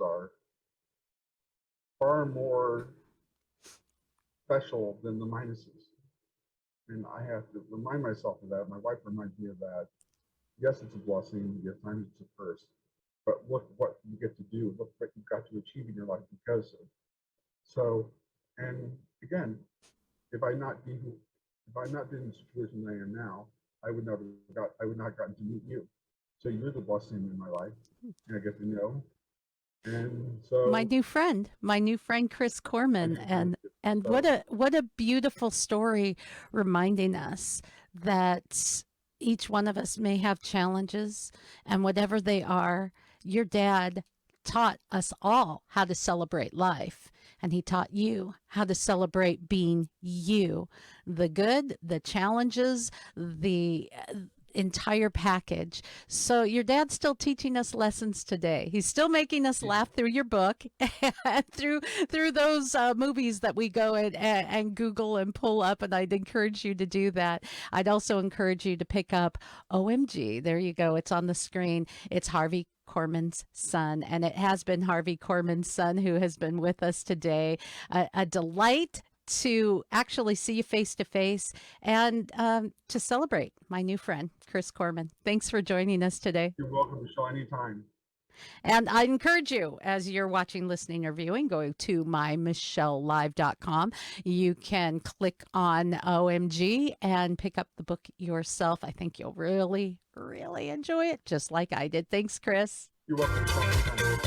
Speaker 3: are far more special than the minuses. And I have to remind myself of that. My wife reminds me of that. Yes, it's a blessing. Yes, times it's a curse. But look what you get to do. Look what you've got to achieve in your life because of. So, and again, if I not been in the situation I am now, I would not have gotten to meet you. So you're the blessing in my life, and I get to know. And so
Speaker 2: my new friend, Chris Corman, and what a beautiful story, reminding us that each one of us may have challenges, and whatever they are, your dad taught us all how to celebrate life. And he taught you how to celebrate being you, the good, the challenges, the entire package. So your dad's still teaching us lessons today. He's still making us laugh through your book and through those movies that we go and Google and pull up. And I'd encourage you to do that. I'd also encourage you to pick up OMG. There you go. It's on the screen. It's Harvey Corman's son, and it has been Harvey Corman's son who has been with us today. A delight to actually see you face to face and to celebrate my new friend, Chris Corman. Thanks for joining us today.
Speaker 3: You're welcome, Michelle, anytime.
Speaker 2: And I encourage you, as you're watching, listening, or viewing, go to MyMichelleLive.com. You can click on OMG and pick up the book yourself. I think you'll really, really enjoy it, just like I did. Thanks, Chris.
Speaker 3: You're welcome, Michelle.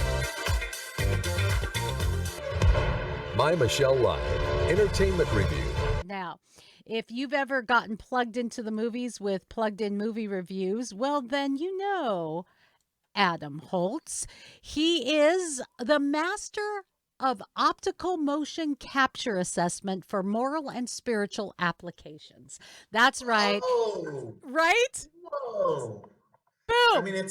Speaker 1: My Michelle Live Entertainment Review.
Speaker 2: Now, if you've ever gotten plugged into the movies with plugged in movie reviews, well, then you know Adam Holtz. He is the master of optical motion capture assessment for moral and spiritual applications. That's right.
Speaker 9: Oh,
Speaker 2: right?
Speaker 9: Whoa.
Speaker 2: Boom.
Speaker 9: I mean, I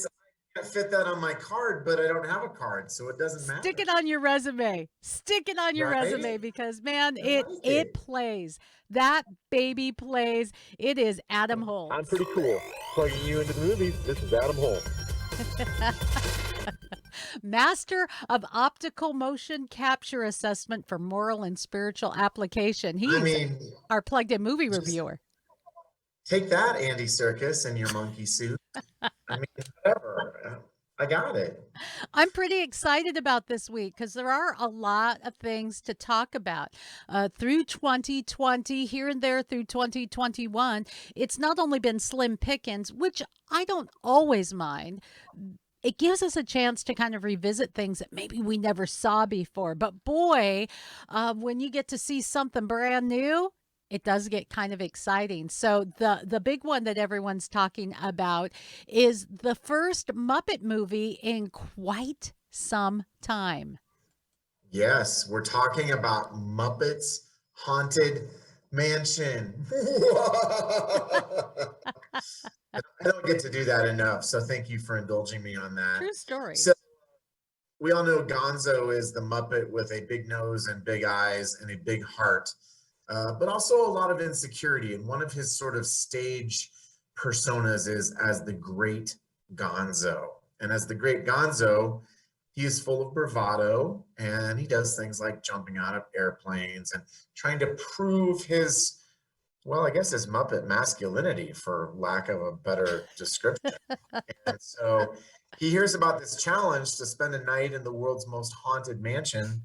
Speaker 9: can't fit that on my card, but I don't have a card, so it doesn't matter.
Speaker 2: Stick it on your resume. Stick it on your resume because, man, it plays. That baby plays. It is Adam Holtz.
Speaker 10: I'm pretty cool. Plugging you into the movies, this is Adam Holtz.
Speaker 2: Master of optical motion capture assessment for moral and spiritual application. He's our plugged in movie reviewer.
Speaker 9: Take that, Andy Serkis, and your monkey suit. I mean, whatever. I got it.
Speaker 2: I'm pretty excited about this week because there are a lot of things to talk about through 2020, here and there through 2021. It's not only been slim pickings, which I don't always mind. It gives us a chance to kind of revisit things that maybe we never saw before. But boy, when you get to see something brand new, it does get kind of exciting. So the big one that everyone's talking about is the first Muppet movie in quite some time.
Speaker 9: Yes, we're talking about Muppets Haunted Mansion. I don't get to do that enough, so thank you for indulging me on that.
Speaker 2: True story.
Speaker 9: So we all know Gonzo is the Muppet with a big nose and big eyes and a big heart, but also a lot of insecurity. And one of his sort of stage personas is as the Great Gonzo. And as the Great Gonzo, he is full of bravado, and he does things like jumping out of airplanes and trying to prove his, well, I guess his Muppet masculinity, for lack of a better description. And so he hears about this challenge to spend a night in the world's most haunted mansion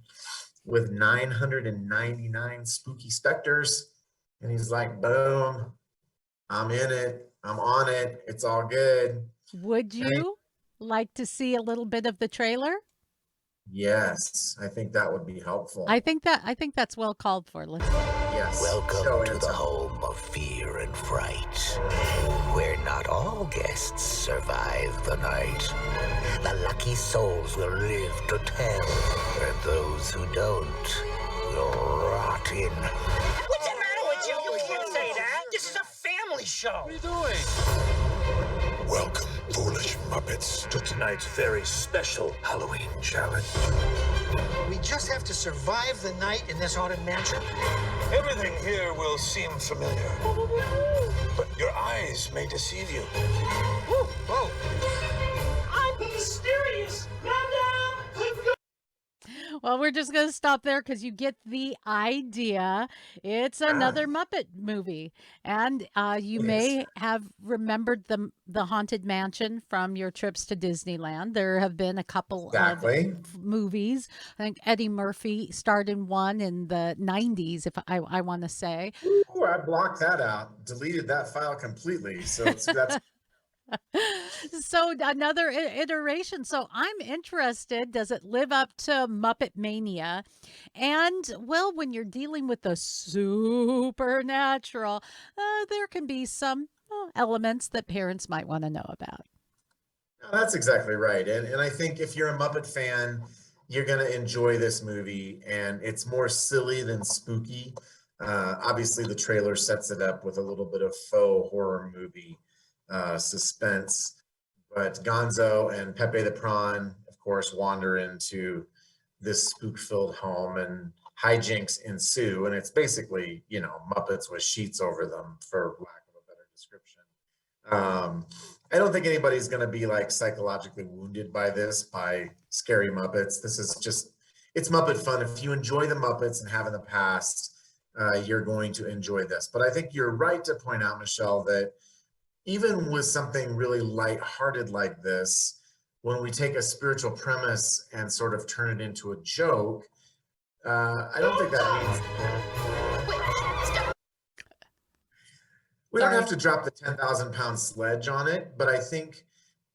Speaker 9: with 999 spooky specters. And he's like, boom, I'm in it. I'm on it. It's all good.
Speaker 2: Would you like to see a little bit of the trailer?
Speaker 9: Yes, I think that would be helpful.
Speaker 2: I think that's well called for. Let's
Speaker 9: Yes.
Speaker 11: Welcome to the home of fear and fright, where not all guests survive the night. The lucky souls will live to tell, and those who don't will rot in.
Speaker 12: What's the matter with you? You can't say that. This is a family show.
Speaker 11: What are you doing?
Speaker 13: Welcome, foolish Muppets, to tonight's very special Halloween challenge.
Speaker 12: We just have to survive the night in this haunted mansion.
Speaker 13: Everything here will seem familiar, but your eyes may deceive you.
Speaker 12: Whoa.
Speaker 7: I'm mysterious.
Speaker 2: Well, we're just going to stop there because you get the idea. It's another Muppet movie. And you may have remembered the Haunted Mansion from your trips to Disneyland. There have been a couple of movies. I think Eddie Murphy starred in one in the 90s, if I want to say.
Speaker 9: Ooh, I blocked that out, deleted that file completely. So that's
Speaker 2: So another iteration. So I'm interested. Does it live up to Muppet Mania? And well, when you're dealing with the supernatural, there can be some elements that parents might want to know about.
Speaker 9: That's exactly right. And I think if you're a Muppet fan, you're going to enjoy this movie. And it's more silly than spooky. Obviously, the trailer sets it up with a little bit of faux horror movie suspense. But Gonzo and Pepe the Prawn, of course, wander into this spook-filled home and hijinks ensue. And it's basically, Muppets with sheets over them, for lack of a better description. I don't think anybody's going to be like psychologically wounded by scary Muppets. This is it's Muppet fun. If you enjoy the Muppets and have in the past, you're going to enjoy this. But I think you're right to point out, Michelle, that even with something really lighthearted like this, when we take a spiritual premise and sort of turn it into a joke, I don't think that means we don't have to drop the 10,000-pound sledge on it, but I think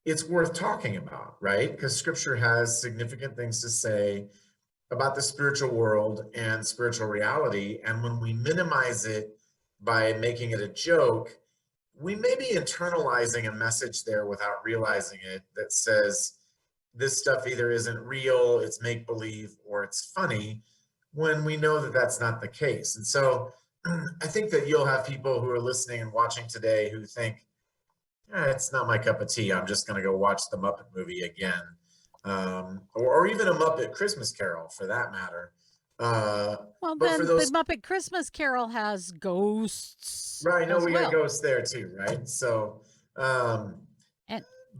Speaker 9: it's worth talking about, right? Because Scripture has significant things to say about the spiritual world and spiritual reality. And when we minimize it by making it a joke, we may be internalizing a message there without realizing it that says this stuff either isn't real, it's make-believe, or it's funny, when we know that that's not the case. And so I think that you'll have people who are listening and watching today who think, it's not my cup of tea, I'm just going to go watch the Muppet movie again. Or even a Muppet Christmas Carol, for that matter.
Speaker 2: Well, then the Muppet Christmas Carol has ghosts.
Speaker 9: Right, no, we got ghosts there too, right? So,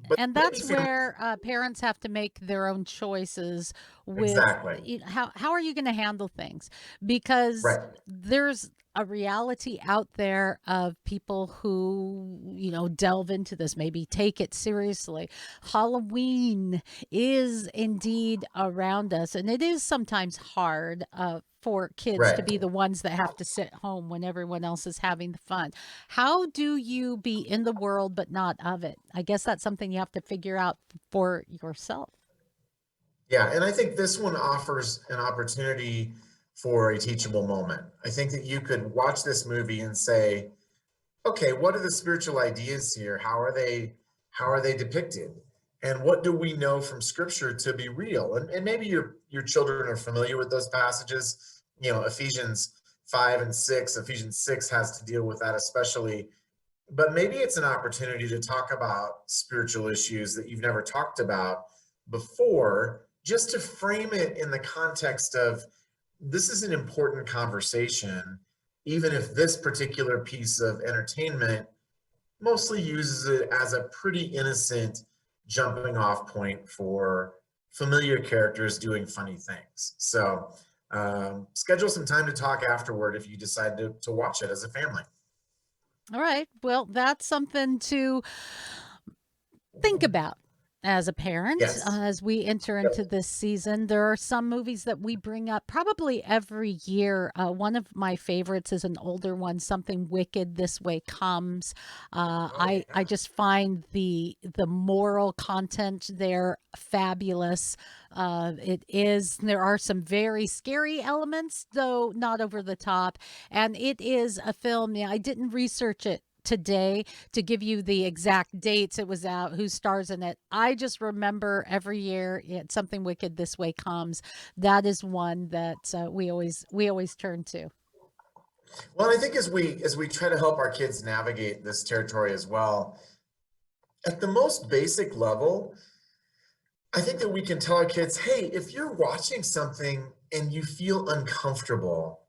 Speaker 9: But
Speaker 2: And
Speaker 9: many
Speaker 2: that's
Speaker 9: families,
Speaker 2: where parents have to make their own choices with
Speaker 9: exactly,
Speaker 2: how are you going to handle things? Because
Speaker 9: right.
Speaker 2: there's a reality out there of people who, delve into this, maybe take it seriously. Halloween is indeed around us, and it is sometimes hard for kids to
Speaker 9: Right.
Speaker 2: be the ones that have to sit home when everyone else is having the fun. How do you be in the world but not of it? I guess that's something you have to figure out for yourself.
Speaker 9: Yeah, and I think this one offers an opportunity for a teachable moment. I think that you could watch this movie and say, okay, what are the spiritual ideas here? How are they depicted? And what do we know from scripture to be real? And maybe your children are familiar with those passages. Ephesians 5 and 6, Ephesians 6 has to deal with that especially. But maybe it's an opportunity to talk about spiritual issues that you've never talked about before, just to frame it in the context of this is an important conversation, even if this particular piece of entertainment mostly uses it as a pretty innocent jumping off point for familiar characters doing funny things. So schedule some time to talk afterward if you decide to watch it as a family.
Speaker 2: All right. Well, that's something to think about as a parent
Speaker 9: Yes.
Speaker 2: as we enter
Speaker 9: Yep.
Speaker 2: into this season. There are some movies that we bring up probably every year. One of my favorites is an older one, Something Wicked This Way Comes. I just find the moral content there fabulous. There are some very scary elements, though not over the top, and it is a film. Yeah, I didn't research it today to give you the exact dates it was out, who stars in it. I just remember every year Something Wicked This Way Comes. That is one that we always turn to.
Speaker 9: Well, I think as we try to help our kids navigate this territory as well, at the most basic level, I think that we can tell our kids, hey, if you're watching something and you feel uncomfortable,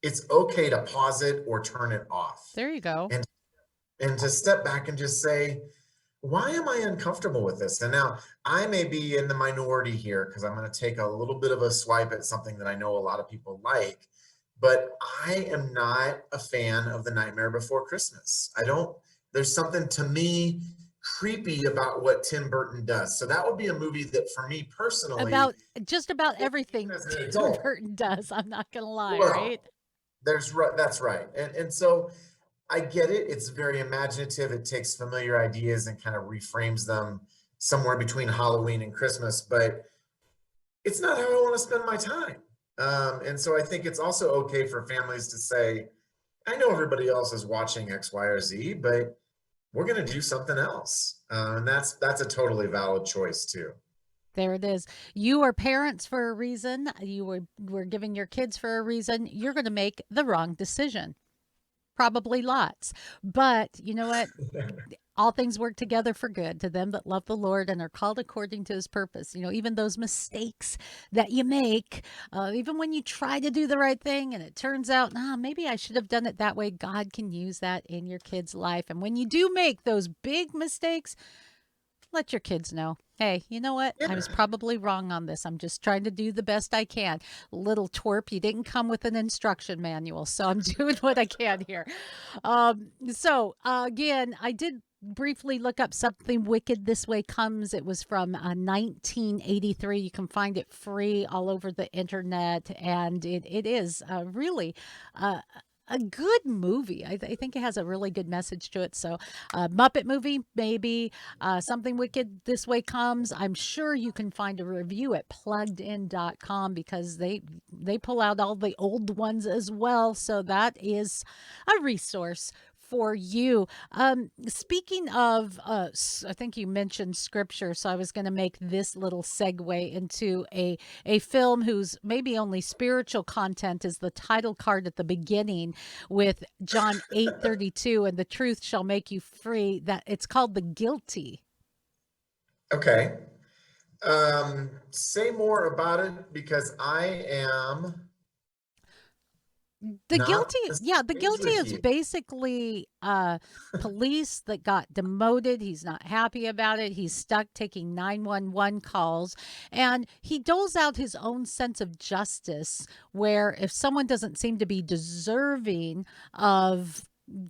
Speaker 9: it's okay to pause it or turn it off.
Speaker 2: There you go.
Speaker 9: And to step back and just say, why am I uncomfortable with this? And now I may be in the minority here because I'm going to take a little bit of a swipe at something that I know a lot of people like, but I am not a fan of The Nightmare Before Christmas. There's something to me creepy about what Tim Burton does. So that would be a movie that for me personally,
Speaker 2: About just about everything
Speaker 9: as an
Speaker 2: Tim
Speaker 9: adult,
Speaker 2: Burton does. I'm not gonna lie,
Speaker 9: well,
Speaker 2: right?
Speaker 9: that's right. And so I get it. It's very imaginative. It takes familiar ideas and kind of reframes them somewhere between Halloween and Christmas, but it's not how I want to spend my time. And so I think it's also okay for families to say, I know everybody else is watching X, Y, or Z, but we're going to do something else. And that's a totally valid choice too.
Speaker 2: There it is. You are parents for a reason. You were giving your kids for a reason. You're going to make the wrong decision. Probably lots. But you know what? All things work together for good to them that love the Lord and are called according to his purpose. Even those mistakes that you make, even when you try to do the right thing and it turns out, maybe I should have done it that way. God can use that in your kid's life. And when you do make those big mistakes, let your kids know, hey, you know what? I was probably wrong on this. I'm just trying to do the best I can. Little twerp, you didn't come with an instruction manual, so I'm doing what I can here. Again, I did briefly look up Something Wicked This Way Comes. It was from 1983. You can find it free all over the internet, and it is really a good movie. I think it has a really good message to it. So Muppet movie, maybe. Something Wicked This Way Comes. I'm sure you can find a review at pluggedin.com because they pull out all the old ones as well. So that is a resource for you. Speaking of, I think you mentioned scripture, so I was going to make this little segue into a film whose maybe only spiritual content is the title card at the beginning with John 8:32, and the truth shall make you free. That it's called The Guilty.
Speaker 9: Okay. Say more about it because I am
Speaker 2: The
Speaker 9: not
Speaker 2: guilty,
Speaker 9: the
Speaker 2: yeah, the
Speaker 9: same
Speaker 2: guilty
Speaker 9: with
Speaker 2: is
Speaker 9: you.
Speaker 2: basically police that got demoted. He's not happy about it. He's stuck taking 911 calls, and he doles out his own sense of justice, where if someone doesn't seem to be deserving of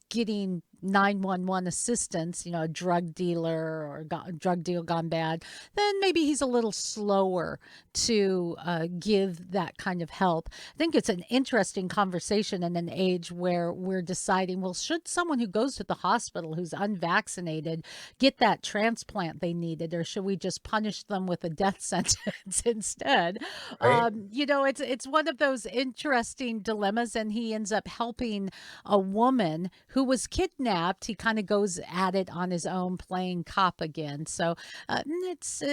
Speaker 2: getting 911 assistance, a drug dealer or drug deal gone bad, then maybe he's a little slower to give that kind of help. I think it's an interesting conversation in an age where we're deciding, well, should someone who goes to the hospital who's unvaccinated get that transplant they needed, or should we just punish them with a death sentence instead?
Speaker 9: Right?
Speaker 2: It's one of those interesting dilemmas, and he ends up helping a woman who was kidnapped. He kind of goes at it on his own, playing cop again. So it's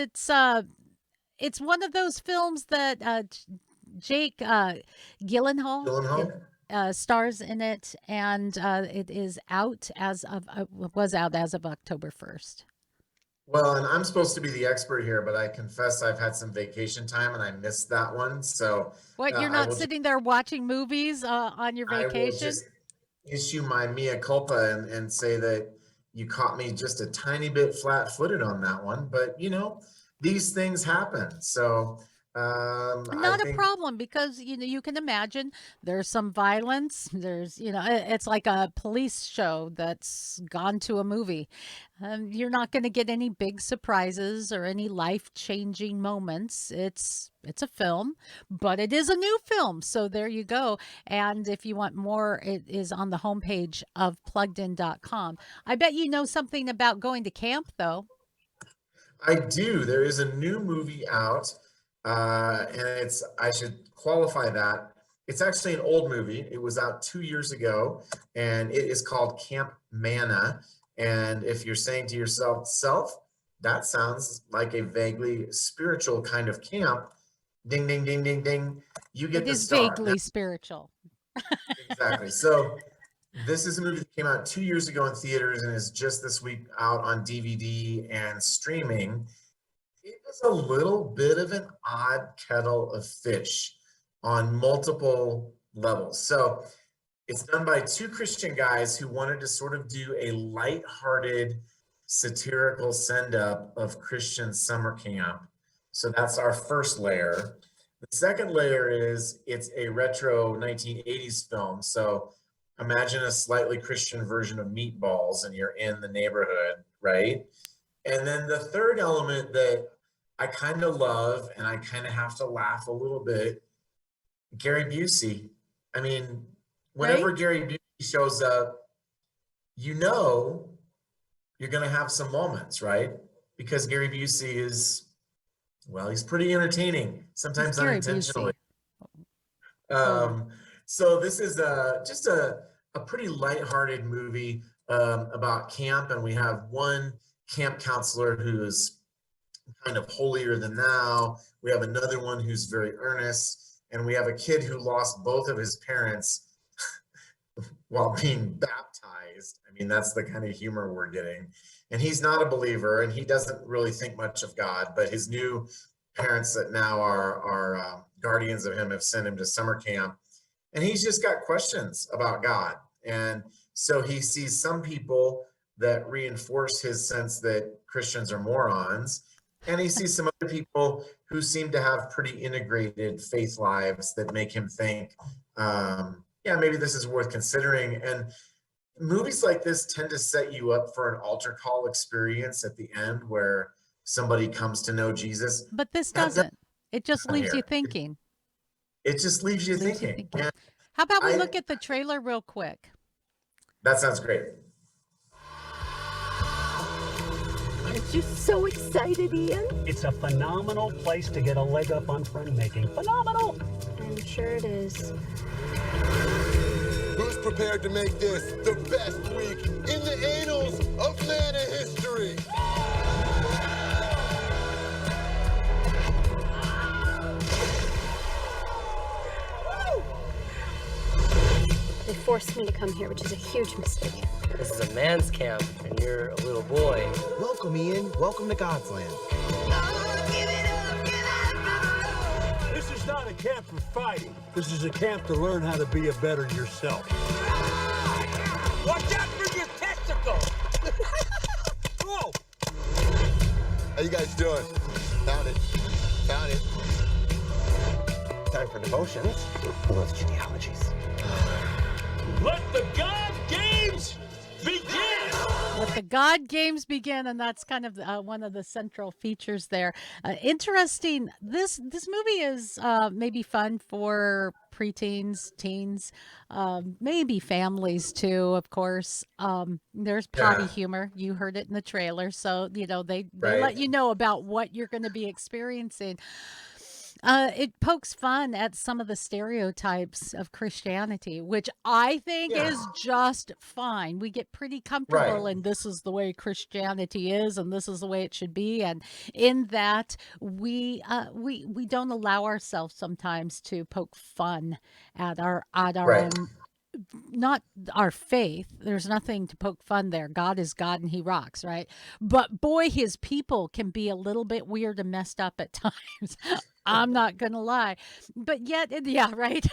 Speaker 2: one of those films that Jake Gyllenhaal stars in it, and it is out was out as of October 1st.
Speaker 9: Well, and I'm supposed to be the expert here, but I confess I've had some vacation time and I missed that one. So
Speaker 2: What, you're not sitting there watching movies on your
Speaker 9: I will
Speaker 2: vacation?
Speaker 9: just issue my mea culpa and say that you caught me just a tiny bit flat-footed on that one. But these things happen. So
Speaker 2: Not a problem, because you can imagine there's some violence. There's it's like a police show that's gone to a movie. You're not going to get any big surprises or any life-changing moments. It's a film, but it is a new film. So there you go. And if you want more, it is on the homepage of pluggedin.com. I bet you know something about going to camp, though.
Speaker 9: I do. There is a new movie out. And I should qualify that. It's actually an old movie. It was out 2 years ago, and it is called Camp Manna. And if you're saying to yourself, that sounds like a vaguely spiritual kind of camp. Ding, ding, ding, ding, ding. You get the star.
Speaker 2: It is vaguely spiritual.
Speaker 9: Exactly. So this is a movie that came out 2 years ago in theaters and is just this week out on DVD and streaming. It is a little bit of an odd kettle of fish on multiple levels. So it's done by two Christian guys who wanted to sort of do a lighthearted, satirical send-up of Christian summer camp. So that's our first layer. The second layer is it's a retro 1980s film. So imagine a slightly Christian version of Meatballs and you're in the neighborhood, right? And then the third element that I kind of love, and I kind of have to laugh a little bit, Gary Busey. I mean, whenever Gary Busey shows up, you're going to have some moments, right? Because Gary Busey is, well, he's pretty entertaining, sometimes unintentionally. So this is just a pretty lighthearted movie about camp, and we have one camp counselor who's kind of holier than thou. We have another one who's very earnest, and we have a kid who lost both of his parents while being baptized. I mean, that's the kind of humor we're getting. And he's not a believer, and he doesn't really think much of God, but his new parents that now are guardians of him have sent him to summer camp, and he's just got questions about God. And so he sees some people that reinforce his sense that Christians are morons, and he sees some other people who seem to have pretty integrated faith lives that make him think, maybe this is worth considering. And movies like this tend to set you up for an altar call experience at the end where somebody comes to know Jesus.
Speaker 2: But this doesn't. It just leaves you thinking.
Speaker 9: It just leaves you thinking.
Speaker 2: How about we look at the trailer real quick?
Speaker 9: That sounds great.
Speaker 14: Aren't you so excited, Ian?
Speaker 15: It's a phenomenal place to get a leg up on friend making. Phenomenal!
Speaker 14: I'm sure it is.
Speaker 16: Who's prepared to make this the best week in the annals of Mana history?
Speaker 14: They forced me to come here, which is a huge mistake.
Speaker 17: This is a man's camp, and you're a little boy.
Speaker 18: Welcome, Ian. Welcome to God's land. This is not a camp for fighting. This is a camp to learn how to be a better yourself.
Speaker 12: Watch out for your testicles! Whoa!
Speaker 16: How you guys doing? Found it. Found it.
Speaker 19: Time for devotions. Those genealogies.
Speaker 18: Let the God games begin!
Speaker 2: Let the God games begin, and that's kind of one of the central features there. Interesting. This movie is maybe fun for preteens, teens, maybe families too. Of course, there's potty humor. You heard it in the trailer, so they let you know about what you're going to be experiencing. It pokes fun at some of the stereotypes of Christianity, which I think is just fine. We get pretty comfortable in this is the way Christianity is, and this is the way it should be. And in that, we don't allow ourselves sometimes to poke fun at our own. Not our faith. There's nothing to poke fun there. God is God and he rocks, right? But boy, his people can be a little bit weird and messed up at times. I'm not going to lie. But yet, right?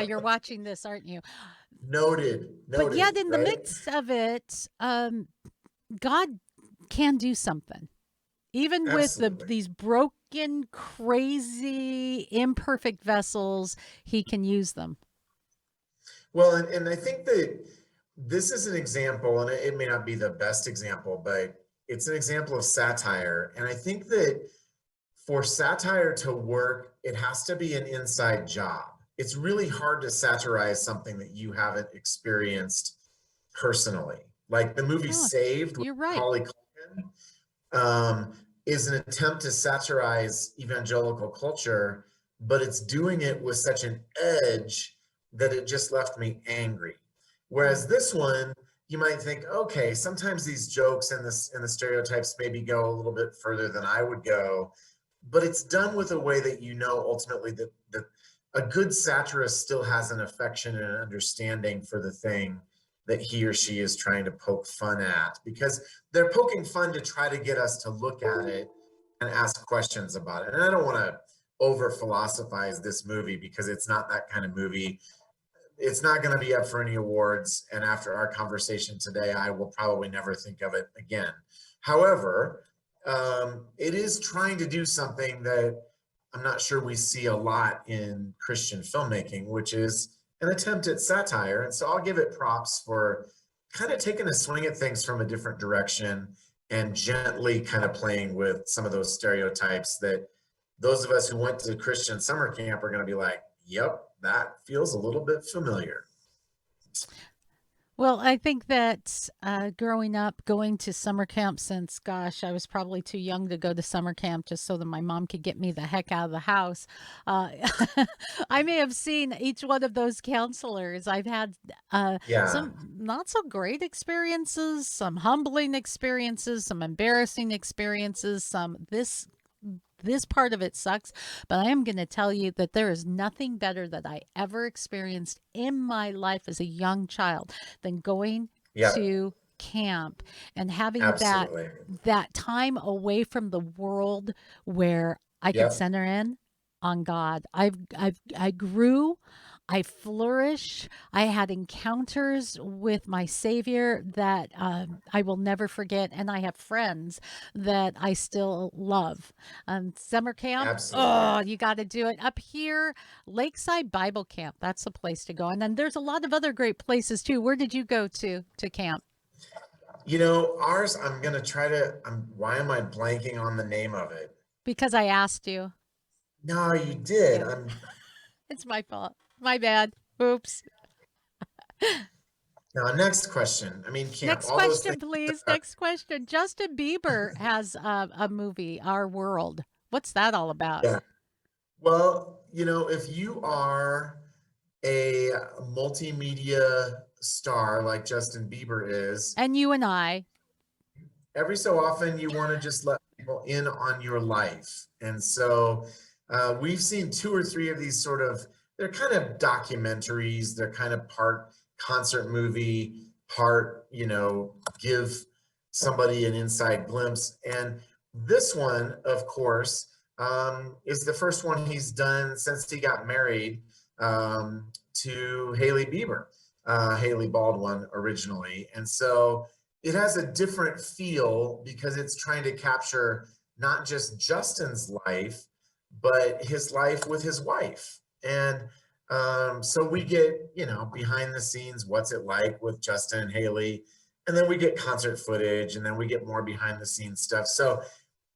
Speaker 2: You're watching this, aren't you?
Speaker 9: Noted.
Speaker 2: But yet in the midst of it, God can do something. Even with these broken, crazy, imperfect vessels, he can use them.
Speaker 9: Well, and I think that this is an example, and it may not be the best example, but it's an example of satire. And I think that for satire to work, it has to be an inside job. It's really hard to satirize something that you haven't experienced personally. Like the movie Saved with Macaulay Culkin is an attempt to satirize evangelical culture, but it's doing it with such an edge that it just left me angry. Whereas this one, you might think, okay, sometimes these jokes and the stereotypes maybe go a little bit further than I would go, but it's done with a way that ultimately that a good satirist still has an affection and an understanding for the thing that he or she is trying to poke fun at, because they're poking fun to try to get us to look at it and ask questions about it. And I don't want to over philosophize this movie because it's not that kind of movie. It's not going to be up for any awards. And after our conversation today, I will probably never think of it again. However, it is trying to do something that I'm not sure we see a lot in Christian filmmaking, which is an attempt at satire. And so I'll give it props for kind of taking a swing at things from a different direction and gently kind of playing with some of those stereotypes that those of us who went to Christian summer camp are going to be like, yep, that feels a little bit familiar.
Speaker 2: Well, I think that growing up, going to summer camp since, gosh, I was probably too young to go to summer camp just so that my mom could get me the heck out of the house. I may have seen each one of those counselors. I've had some not so great experiences, some humbling experiences, some embarrassing experiences, some this part of it sucks, but I am going to tell you that there is nothing better that I ever experienced in my life as a young child than going to camp and having that time away from the world where I could center in on God. I grew, I flourished. I had encounters with my Savior that I will never forget, and I have friends that I still love. Summer camp, you got to do it. Up here, Lakeside Bible Camp, that's the place to go. And then there's a lot of other great places too. Where did you go to camp?
Speaker 9: You know, ours, I'm going to try to, why am I blanking on the name of it?
Speaker 2: Because I asked you.
Speaker 9: No, you did.
Speaker 2: It's my fault. My bad. Oops.
Speaker 9: Now, next question. I mean, camp.
Speaker 2: Next question, please. Next question. Justin Bieber has a movie, Our World. What's that all about?
Speaker 9: Yeah. Well, you know, if you are a multimedia star like Justin Bieber is,
Speaker 2: and you and I,
Speaker 9: every so often you want to just let people in on your life. And so we've seen 2 or 3 of these sort of, they're kind of documentaries. They're kind of part concert movie, part, you know, give somebody an inside glimpse. And this one, of course, is the first one he's done since he got married to Haley Bieber, Haley Baldwin originally. And so it has a different feel because it's trying to capture not just Justin's life, but his life with his wife. And so we get, behind the scenes, what's it like with Justin and Haley, and then we get concert footage, and then we get more behind the scenes stuff. So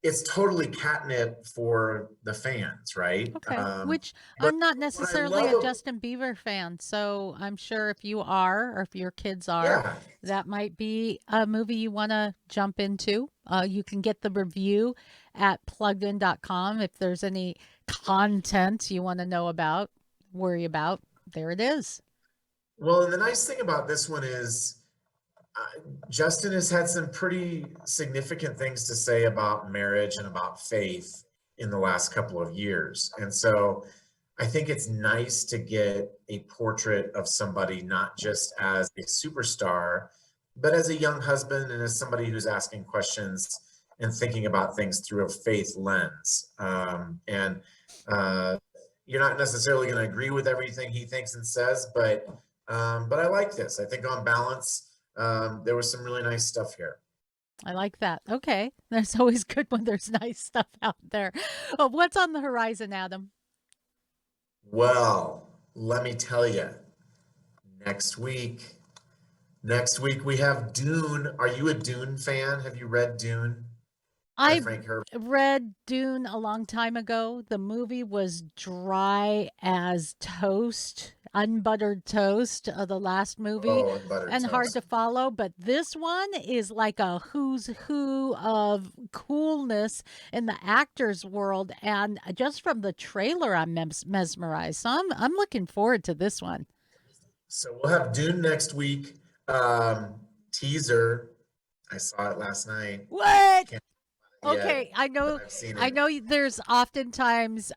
Speaker 9: it's totally catnip for the fans, right?
Speaker 2: Okay, which I'm not necessarily a Justin Bieber fan, so I'm sure if you are, or if your kids are, that might be a movie you want to jump into. You can get the review at pluggedin.com. If there's any content you want to know about, worry about, there it is.
Speaker 9: Well, and the nice thing about this one is Justin has had some pretty significant things to say about marriage and about faith in the last couple of years. And so I think it's nice to get a portrait of somebody not just as a superstar, but as a young husband and as somebody who's asking questions and thinking about things through a faith lens. And you're not necessarily going to agree with everything he thinks and says, but I like this. I think on balance, there was some really nice stuff here.
Speaker 2: I like that. Okay. That's always good when there's nice stuff out there. Oh, what's on the horizon, Adam?
Speaker 9: Well, let me tell you, next week we have Dune. Are you a Dune fan? Have you read Dune?
Speaker 2: I read Dune a long time ago. The movie was dry as toast, unbuttered toast, the last movie, and hard to follow. But this one is like a who's who of coolness in the actors world. And just from the trailer, I'm mesmerized. So I'm looking forward to this one.
Speaker 9: So we'll have Dune next week. Teaser. I saw it last night.
Speaker 2: What? Okay, I know there's oftentimes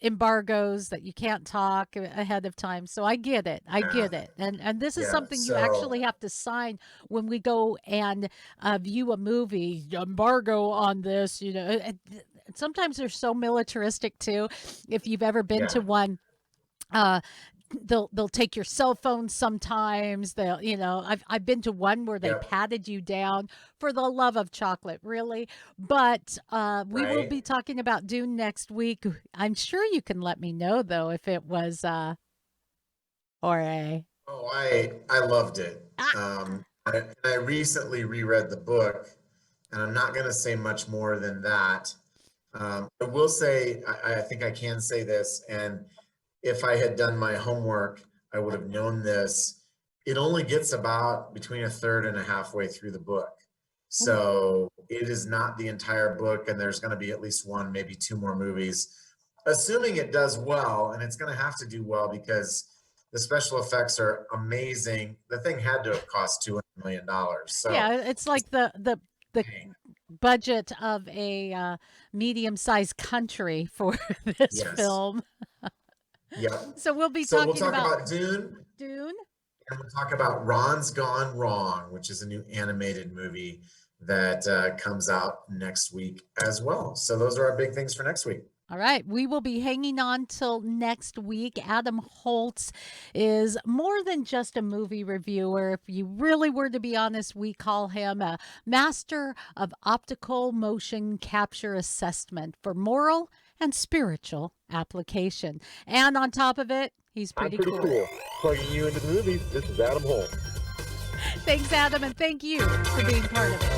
Speaker 2: embargoes that you can't talk ahead of time. So I get it. And this is something you actually have to sign when we go and view a movie. Embargo on this, sometimes they're so militaristic too. If you've ever been to one, they'll take your cell phone sometimes. I've been to one where they patted you down for the love of chocolate, really. But we will be talking about Dune next week. I'm sure you can let me know though if it was or a.
Speaker 9: Oh, I loved it. I recently reread the book, and I'm not going to say much more than that. I will say I think I can say this, and if I had done my homework, I would have known this. It only gets about between a third and a halfway through the book. So it is not the entire book, and there's going to be at least one, maybe two more movies, assuming it does well, and it's going to have to do well because the special effects are amazing. The thing had to have cost $200 million. So
Speaker 2: yeah, it's like the budget of a medium-sized country for this film.
Speaker 9: Yeah.
Speaker 2: So we'll talk
Speaker 9: about Dune.
Speaker 2: Dune.
Speaker 9: And we'll talk about Ron's Gone Wrong, which is a new animated movie that comes out next week as well. So those are our big things for next week.
Speaker 2: All right. We will be hanging on till next week. Adam Holtz is more than just a movie reviewer. If you really were to be honest, we call him a master of optical motion capture assessment for moral and spiritual application. And on top of it, he's pretty cool.
Speaker 10: Plugging you into the movies, this is Adam Holmes.
Speaker 2: Thanks, Adam, and thank you for being part of it.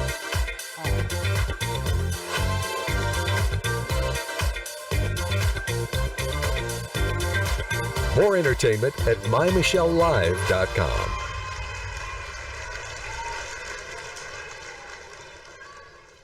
Speaker 1: More entertainment at MyMichelleLive.com.